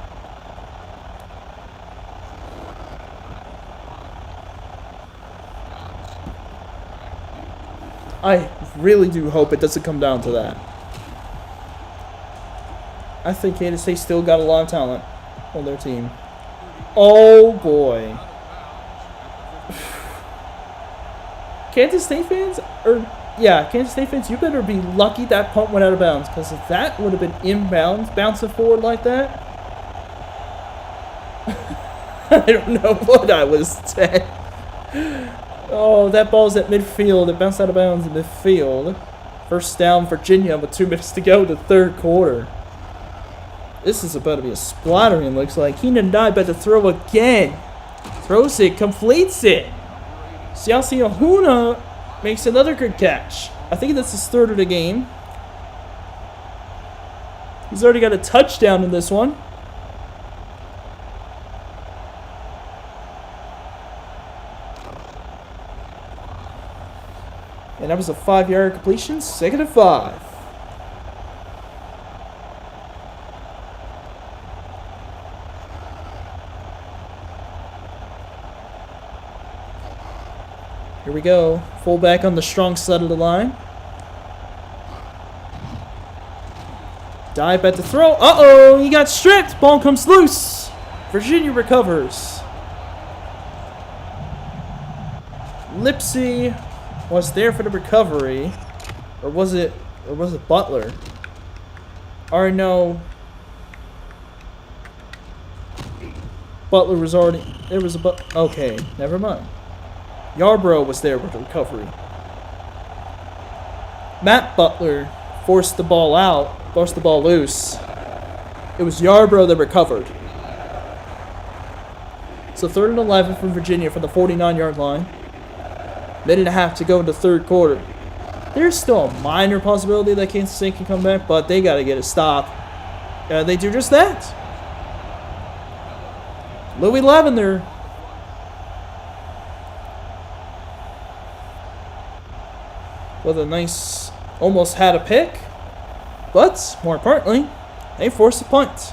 [SPEAKER 1] I really do hope it doesn't come down to that. I think Kansas State still got a lot of talent on their team. Oh boy. Kansas State fans, Kansas State fans, you better be lucky that punt went out of bounds, because if that would have been inbounds, bouncing forward like that, I don't know what I was saying. Oh, that ball's at midfield. It bounced out of bounds in midfield. First down, Virginia, with 2 minutes to go in the third quarter. This is about to be a splattering, looks like. Keenan Dye about to throw again. Throws it, completes it. Siasi Ahuna makes another good catch. I think that's his third of the game. He's already got a touchdown in this one. And that was a 5-yard completion, 2nd and 5. Here we go. Fullback on the strong side of the line. Dive at the throw. Uh-oh, he got stripped. Ball comes loose. Virginia recovers. Lipsy was there for the recovery. Or was it Butler? Or no. Butler was already, there was a okay, never mind. Yarbrough was there with the recovery. Matt Butler forced the ball loose. It was Yarbrough that recovered. So 3rd and 11 from Virginia from the 49-yard line. Minute and a half to go in the third quarter. There's still a minor possibility that Kansas State can come back, but they got to get a stop. And they do just that. Louis Lavender. With a nice, almost had a pick. But, more importantly, they forced a punt.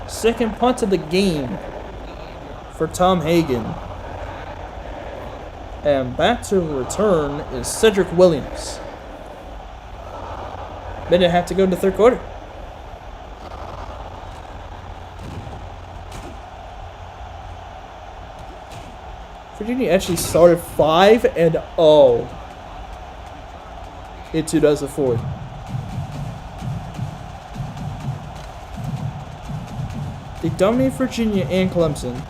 [SPEAKER 1] Second punt of the game for Tom Hagen. And back to return is Cedric Williams. Minute and a half to go in the third quarter. Virginia actually started 5-0 in 2004. They dominated Virginia and Clemson.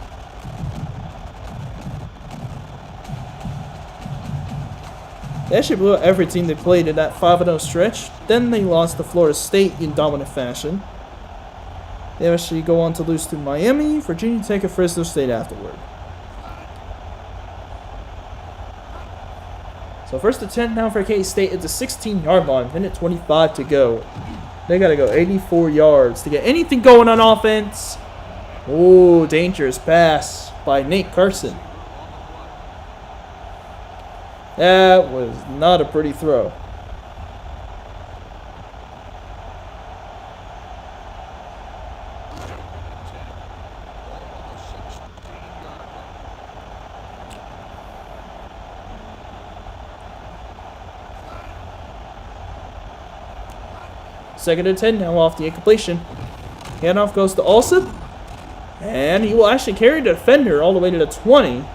[SPEAKER 1] They actually blew out every team they played in that 5-0 stretch. Then they lost to Florida State in dominant fashion. They actually go on to lose to Miami. Virginia take a Fresno State afterward. So 1st and 10 now for K-State at the 16-yard line. Minute 25 to go. They got to go 84 yards to get anything going on offense. Oh, dangerous pass by Nate Carson. That was not a pretty throw. Second and 10 now off the incompletion. Handoff goes to Olsen. And he will actually carry the defender all the way to the 20.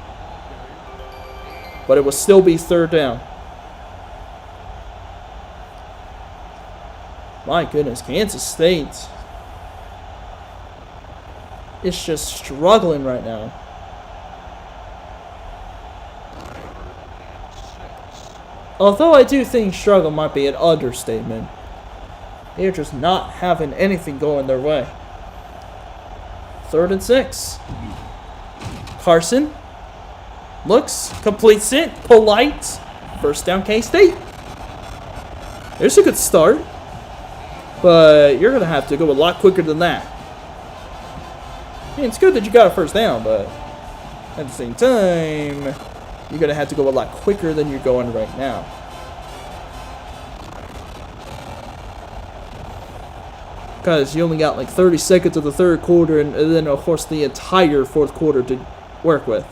[SPEAKER 1] But it will still be 3rd down. My goodness, Kansas State is just struggling right now. Although I do think struggle might be an understatement. They're just not having anything going their way. 3rd and 6. Carson looks, completes it, polite. 1st down K-State. There's a good start. But you're going to have to go a lot quicker than that. I mean, it's good that you got a 1st down, but at the same time, you're going to have to go a lot quicker than you're going right now. Because you only got like 30 seconds of the third quarter and then, of course, the entire fourth quarter to work with.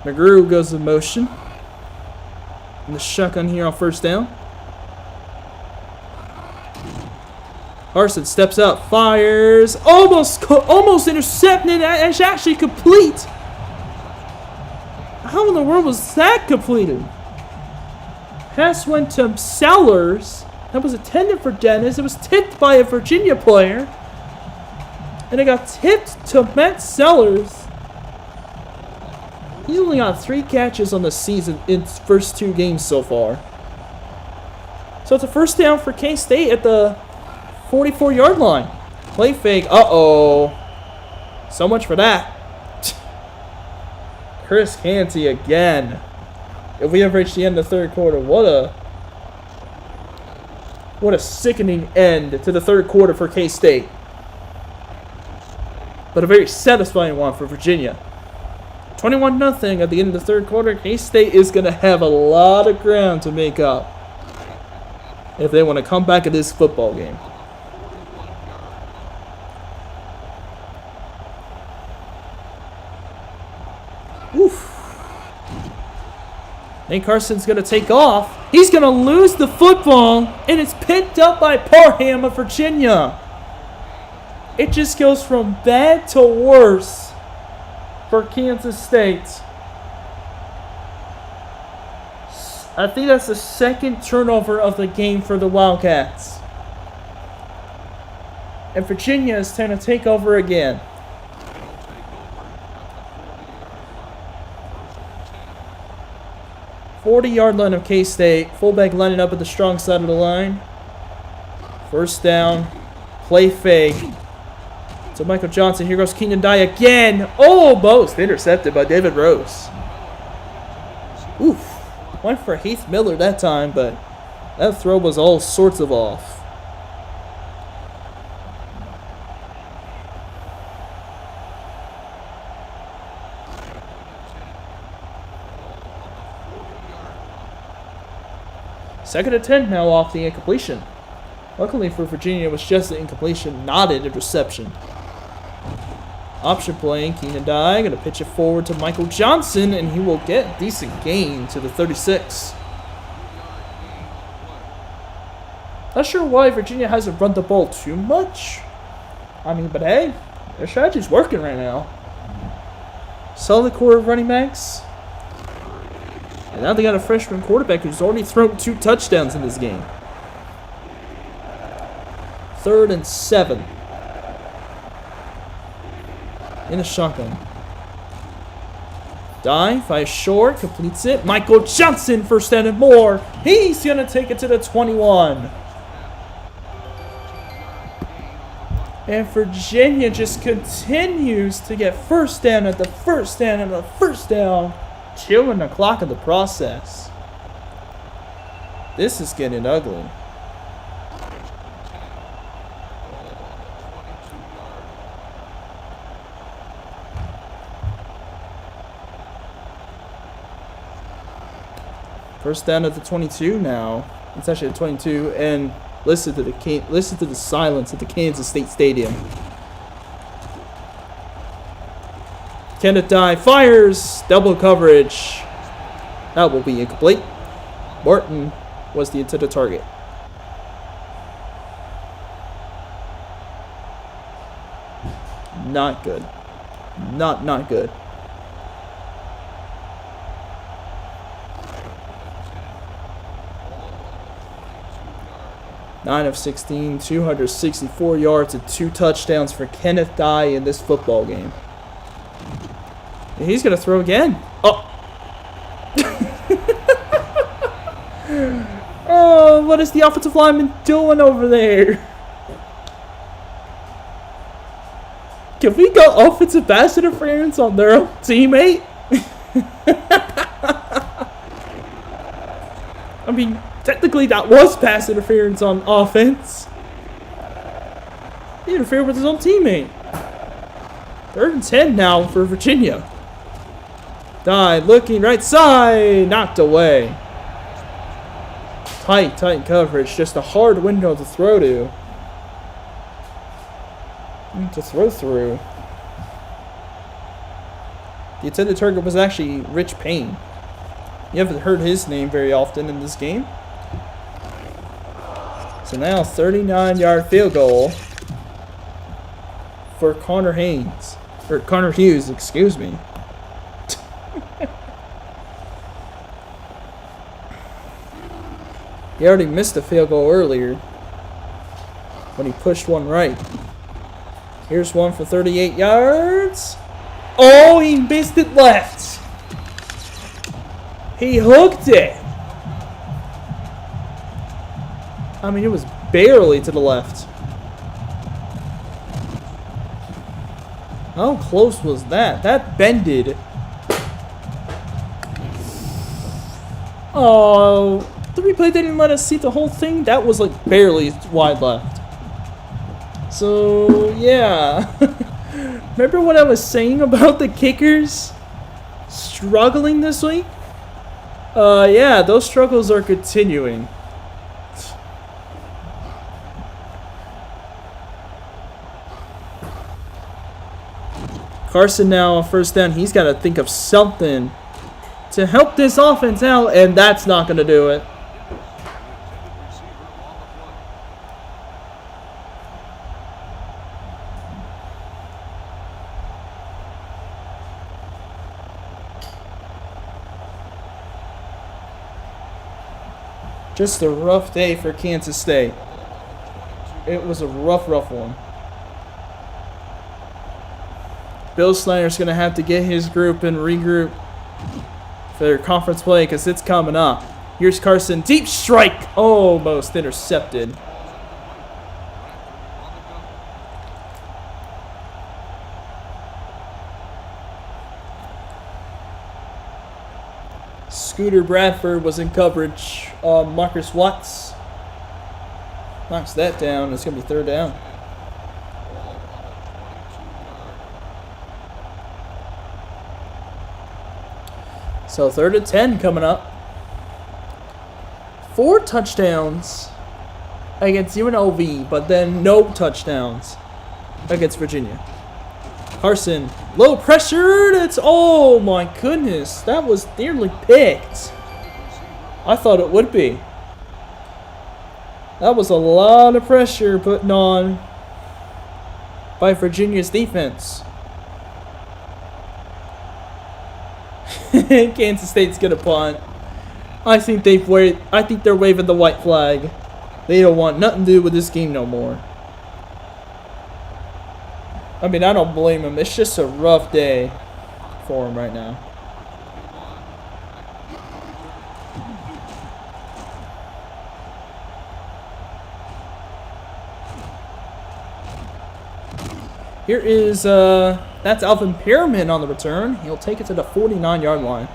[SPEAKER 1] McGrew goes in motion. And the shotgun here on first down. Carson steps up, fires, almost intercepted. It's actually complete. How in the world was that completed? Pass went to Sellers. That was intended for Dennis. It was tipped by a Virginia player. And it got tipped to Matt Sellers. He's only got 3 catches on the season in his first 2 games so far. So it's a first down for K-State at the 44-yard line. Play fake. Uh-oh. So much for that. Chris Canty again. If we have reached the end of the third quarter, what a sickening end to the third quarter for K-State. But a very satisfying one for Virginia. 21-0 at the end of the third quarter. K-State is going to have a lot of ground to make up if they want to come back at this football game. Oof. Nate Carson's going to take off. He's going to lose the football, and it's picked up by Parham of Virginia. It just goes from bad to worse for Kansas State. I think that's the second turnover of the game for the Wildcats. And Virginia is trying to take over again. Forty-yard line of K-State. Fullback lining up at the strong side of the line. First down. Play fake. So Michael Johnson. Here goes Keenan Dye again. Almost intercepted by David Rose. Oof. Went for Heath Miller that time, but that throw was all sorts of off. Second and 10 now off the incompletion. Luckily for Virginia, it was just an incompletion, not an interception. Option playing, Keenan Dye going to pitch it forward to Michael Johnson, and he will get a decent gain to the 36. Not sure why Virginia hasn't run the ball too much. I mean, but hey, their strategy's working right now. Solid core of running backs. And now they got a freshman quarterback who's already thrown 2 touchdowns in this game. 3rd and 7. In a shotgun. Dye, fires short, completes it. Michael Johnson, first down and more. He's going to take it to the 21. And Virginia just continues to get first down at the first down and the first down. Chilling the clock in the process. This is getting ugly. First down at the 22 now. It's actually at 22, and listen to the silence at the Kansas State Stadium. Kenneth Dye fires, double coverage. That will be incomplete. Martin was the intended target. Not good. Not good. Nine of 16, 264 yards and 2 touchdowns for Kenneth Dye in this football game. And he's going to throw again. Oh. Oh, what is the offensive lineman doing over there? Can we go offensive pass interference on their own teammate? I mean, technically that was pass interference on offense. He interfered with his own teammate. 3rd and 10 now for Virginia. Dye looking right side. Knocked away. Tight coverage. Just a hard window to throw to. To throw through. The intended target was actually Rich Payne. You haven't heard his name very often in this game. So now 39-yard field goal for Connor Hughes, excuse me. He already missed a field goal earlier when he pushed one right. Here's one for 38 yards. Oh, he missed it left. He hooked it. I mean, it was barely to the left. How close was that? That bended. Oh, the replay didn't let us see the whole thing. That was like barely wide left. So, yeah. Remember what I was saying about the kickers struggling this week? Yeah, those struggles are continuing. Carson now on first down. He's got to think of something to help this offense out, and that's not going to do it. Just a rough day for Kansas State. It was a rough one. Bill Snyder's going to have to get his group and regroup for their conference play because it's coming up. Here's Carson. Deep strike. Almost intercepted. Scooter Bradford was in coverage. Marcus Watts knocks that down. It's going to be third down. So 3rd and 10 coming up. 4 touchdowns against UNLV, but then no touchdowns against Virginia. Carson, low pressure. That's, oh my goodness, that was nearly picked. I thought it would be. That was a lot of pressure putting on by Virginia's defense. Kansas State's gonna punt. I think they're waving the white flag. They don't want nothing to do with this game no more. I mean, I don't blame them. It's just a rough day for them right now. Here is, that's Alvin Pearman on the return. He'll take it to the 49-yard line.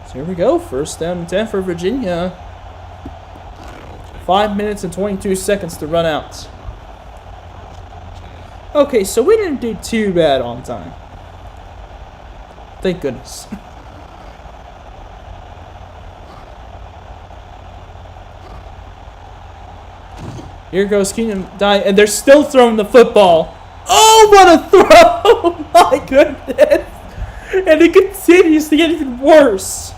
[SPEAKER 1] So here we go. 1st down and 10 for Virginia. 5 minutes and 22 seconds to run out. Okay, so we didn't do too bad on time. Thank goodness. Here goes Keenan Dye, and they're still throwing the football. Oh, what a throw! My goodness. And it continues to get even worse.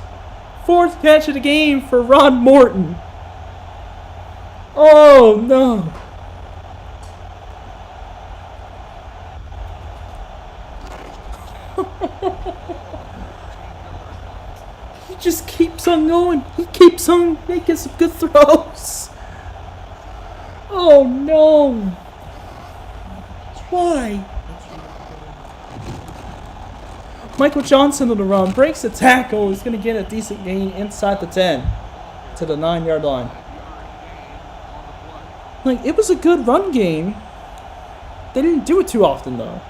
[SPEAKER 1] 4th catch of the game for Ron Morton. Oh, no. He just keeps on going. He keeps on making some good throws. Oh, no. Why? Michael Johnson on the run. Breaks the tackle. He's going to get a decent gain inside the 10 to the 9-yard line. Like, it was a good run game. They didn't do it too often, though.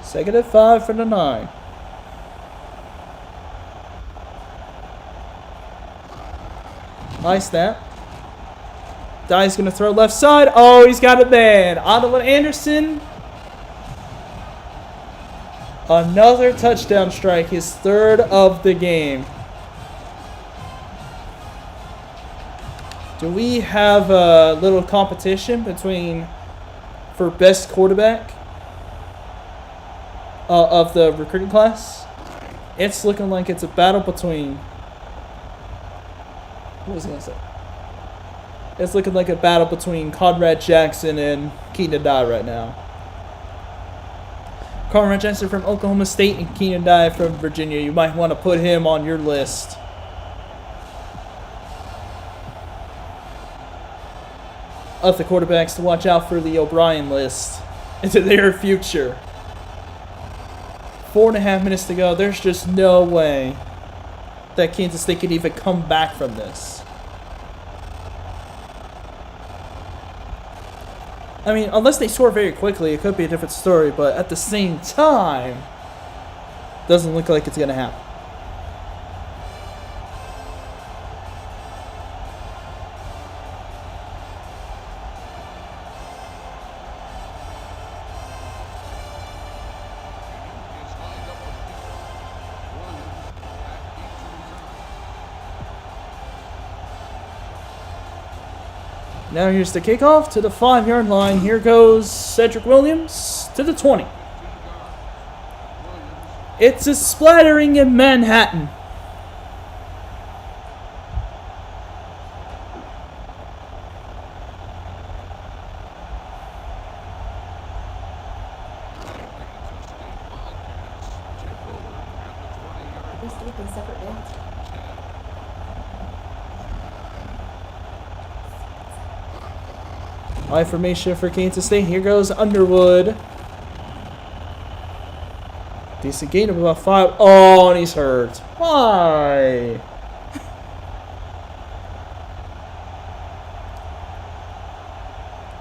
[SPEAKER 1] Second and 5 for the 9. High snap. Dye's going to throw left side. Oh, he's got it, man. Otto Anderson. Another touchdown strike, his third of the game. Do we have a little competition for best quarterback of the recruiting class? It's looking like it's a battle between... What was I going to say? It's looking like a battle between Conrad Jackson and Keenan Dye right now. Conrad Jackson from Oklahoma State and Keenan Dye from Virginia. You might want to put him on your list. Of the quarterbacks to watch out for the O'Brien list into their future. 4.5 minutes to go. There's just no way that Kansas State can even come back from this. I mean, unless they score very quickly, it could be a different story, but at the same time, doesn't look like it's going to happen. Now here's the kickoff to the 5-yard line. Here goes Cedric Williams to the 20. It's a splattering in Manhattan. High formation for Kansas State. Here goes Underwood. Decent gain of about 5. Oh, and he's hurt. Why?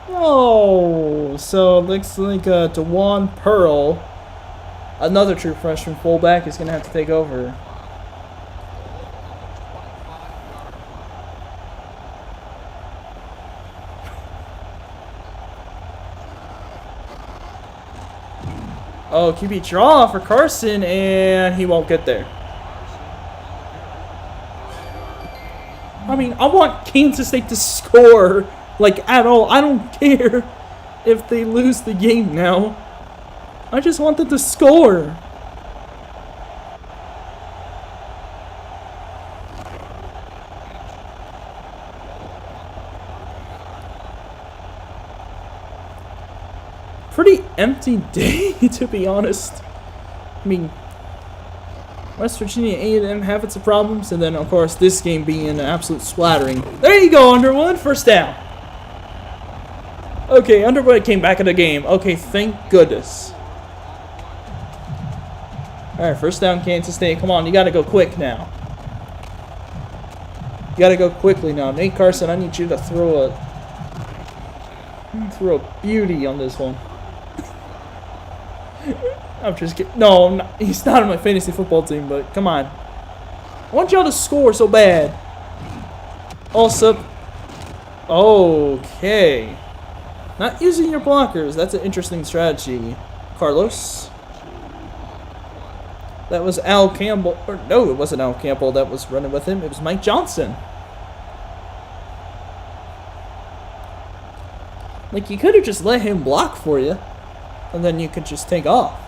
[SPEAKER 1] Oh, so it looks like DeJuan Pearl, another true freshman fullback, is going to have to take over. Oh, QB draw for Carson, and he won't get there. I mean, I want Kansas State to score, like, at all. I don't care if they lose the game now. I just want them to score. Pretty empty day, to be honest. I mean, West Virginia A&M having some problems, and then, of course, this game being an absolute splattering. There you go, Underwood. First down. Okay, Underwood came back in the game. Okay, thank goodness. All right, first down, Kansas State. Come on, you got to go quick now. You got to go quickly now. Nate Carson, I need you to throw a beauty on this one. I'm just kidding. No, he's not on my fantasy football team, but come on. I want y'all to score so bad. Also, okay. Not using your blockers. That's an interesting strategy, Carlos. That was Al Campbell. Or no, it wasn't Al Campbell that was running with him. It was Mike Johnson. Like, you could have just let him block for you, and then you could just take off.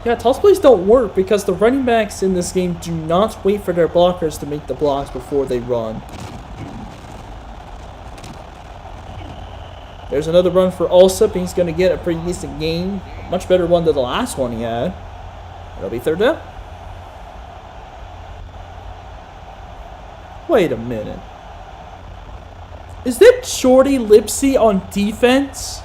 [SPEAKER 1] Yeah, toss plays don't work because the running backs in this game do not wait for their blockers to make the blocks before they run. There's another run for Alsop. He's going to get a pretty decent gain. Much better one than the last one he had. It'll be third down. Wait a minute. Is that Shorty Lipsy on defense?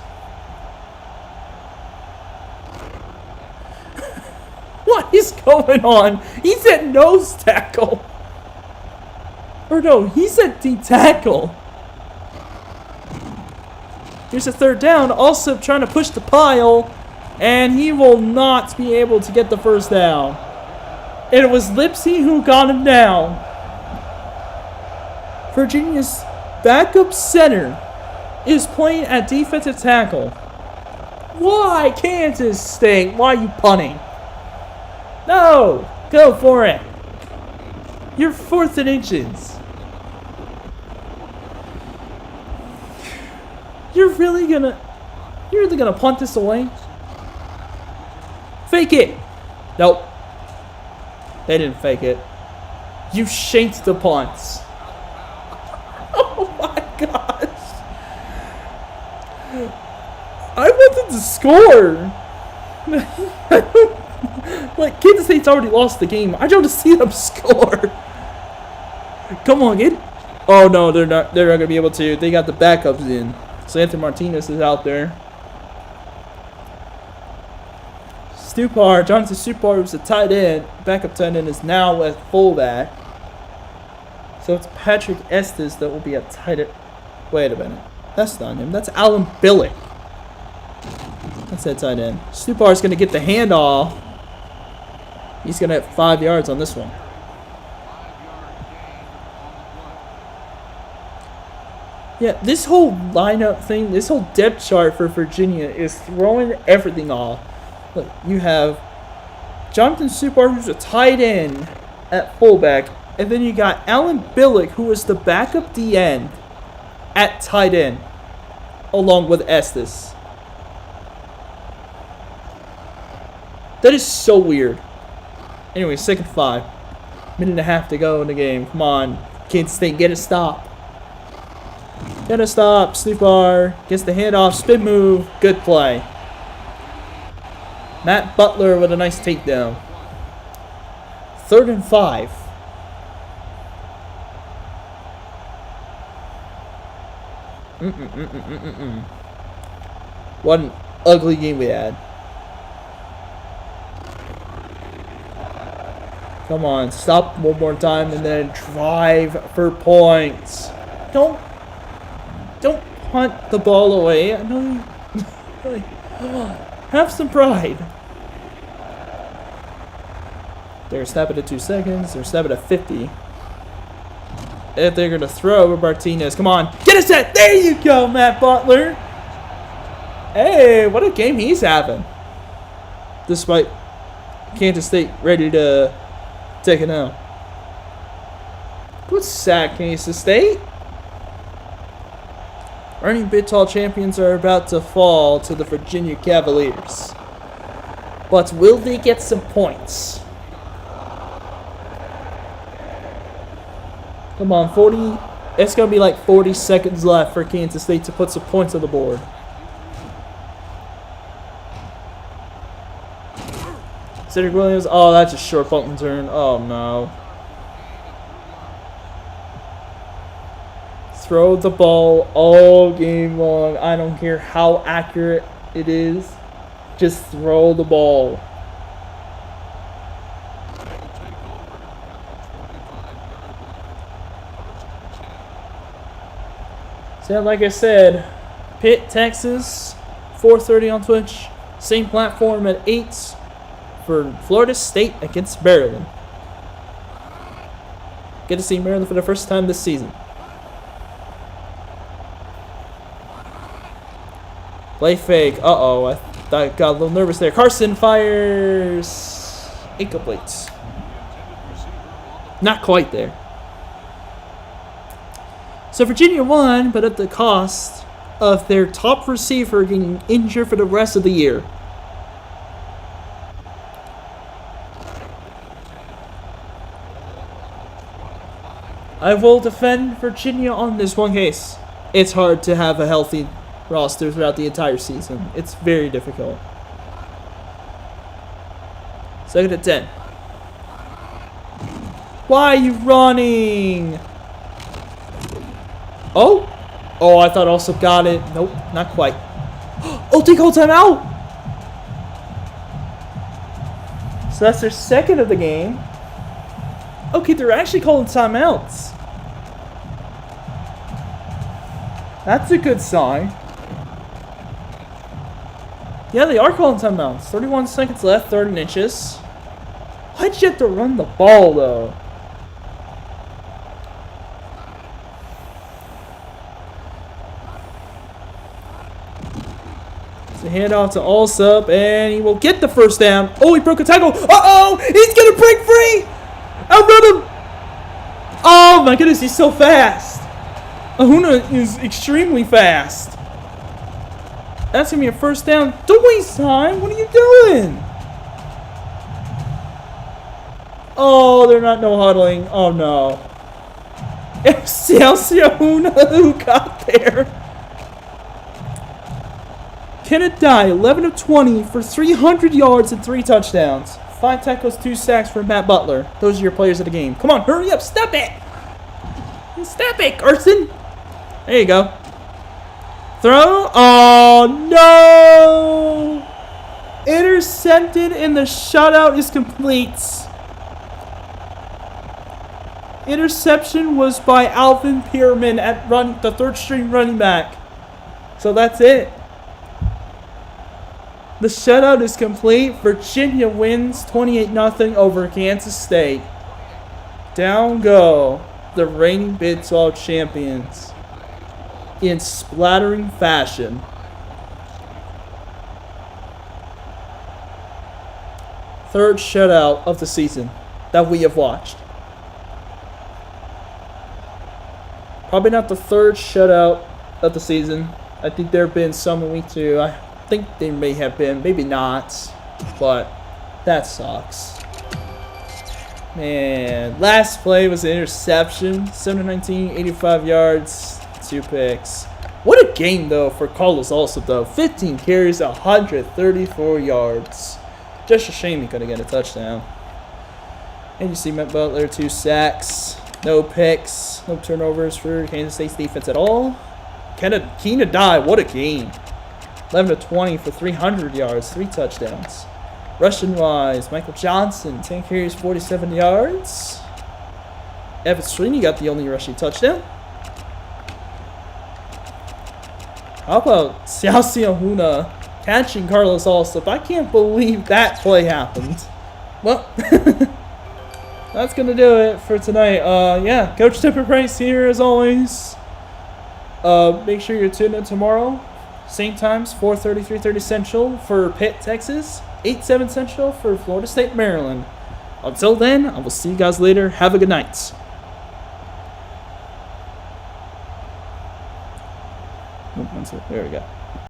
[SPEAKER 1] What is going on? He's at nose tackle. Or no, he's at D tackle. Here's a third down. Also trying to push the pile. And he will not be able to get the first down. And it was Lipsy who got him down. Virginia's backup center is playing at defensive tackle. Why, Kansas State? Why are you punting? No! Go for it! You're 4th and inches. You're really gonna punt this away? Fake it! Nope. They didn't fake it. You shanked the punts. Oh my gosh. I wanted to score. Like, Kansas State's already lost the game. I just want to see them score. Come on, kid. Oh no, they're not gonna be able to. They got the backups in. So Anthony Martinez is out there. Jonathan Stupar, who's a tight end, backup tight end, is now at fullback. So it's Patrick Estes that will be at tight end. Wait a minute. That's not him. That's Alan Billick. That's that tight end. Stupar's going to get the handoff. He's going to have 5 yards on this one. Yeah, this whole lineup thing, this whole depth chart for Virginia is throwing everything off. Look, you have Jonathan Stupar, who's a tight end at fullback, and then you got Alan Billick, who is the backup D end at tight end, along with Estes. That is so weird. Anyway, 2nd and 5. Minute and a half to go in the game. Come on, Kansas State, get a stop. Get a stop. Stupar gets the handoff, spin move, good play. Matt Butler with a nice takedown. 3rd and 5. What an ugly game we had. Come on, stop one more time and then drive for points. Don't punt the ball away. I know you. Have some pride. They're snapping at 2 seconds. They're snapping at 50. If they're going to throw with Martinez. Come on. Get a set. There you go, Matt Butler. Hey, what a game he's having. Despite Kansas State ready to take it out. Good sack, Kansas State. Reigning Big 12 champions are about to fall to the Virginia Cavaliers. But will they get some points? Come on, 40. It's going to be like 40 seconds left for Kansas State to put some points on the board. Cedric Williams. Oh, that's a short punt return. Oh, no. Throw the ball all game long. I don't care how accurate it is. Just throw the ball. So like I said, Pitt, Texas, 4:30 on Twitch. Same platform at 8 for Florida State against Maryland. Get to see Maryland for the first time this season. Play fake. Uh-oh. I got a little nervous there. Carson fires. Incomplete. Not quite there. So Virginia won, but at the cost of their top receiver getting injured for the rest of the year. I will defend Virginia on this one case. It's hard to have a healthy roster throughout the entire season. It's very difficult. 2nd and 10. Why are you running? Oh! Oh, I thought also got it. Nope, not quite. Oh, take whole time out! So that's their 2nd of the game. Okay, they're actually calling timeouts. That's a good sign. Yeah, they are calling timeouts. 31 seconds left, 3rd and inches. Why'd you have to run the ball, though? So hand off to Alsop, and he will get the first down. Oh, he broke a tackle. Uh-oh! He's going to break free! Outrun him! Oh, my goodness, he's so fast. Ahuna is extremely fast. That's going to be a first down. Don't waste time. What are you doing? Oh, they're not no-huddling. Oh, no. It's Ahuna who got there. Kenneth Dye, 11 of 20 for 300 yards and 3 touchdowns. 5 tackles, 2 sacks for Matt Butler. Those are your players of the game. Come on, hurry up. Step it. Step it, Carson. There you go. Throw. Oh, no. Intercepted, and the shutout is complete. Interception was by Alvin Pierman at the third string running back. So that's it. The shutout is complete. Virginia wins 28-0 over Kansas State. Down go the reigning Big 12 champions in splattering fashion. Third shutout of the season that we have watched. Probably not the third shutout of the season. I think there have been some in week 2. I think they may have been, maybe not, but that sucks. Man, last play was an interception. 7-19, 85 yards, 2 picks. What a game, though, for Carlos Alsop, though. 15 carries, 134 yards. Just a shame he couldn't get a touchdown. And you see Matt Butler, 2 sacks, no picks, no turnovers for Kansas State's defense at all. Keenan Dye, what a game. 11 of 20 for 300 yards, 3 touchdowns. Rushing wise, Michael Johnson, 10 carries, 47 yards. Evan Sweeney got the only rushing touchdown. How about Ahuna catching Carlos Alsop? I can't believe that play happened. Well, that's going to do it for tonight. Yeah, Coach Tipper Price here as always. Make sure you're tuned in tomorrow. Same times, 4:30, 3:30 Central for Pitt, Texas. 8-7 Central for Florida State, Maryland. Until then, I will see you guys later. Have a good night. There we go.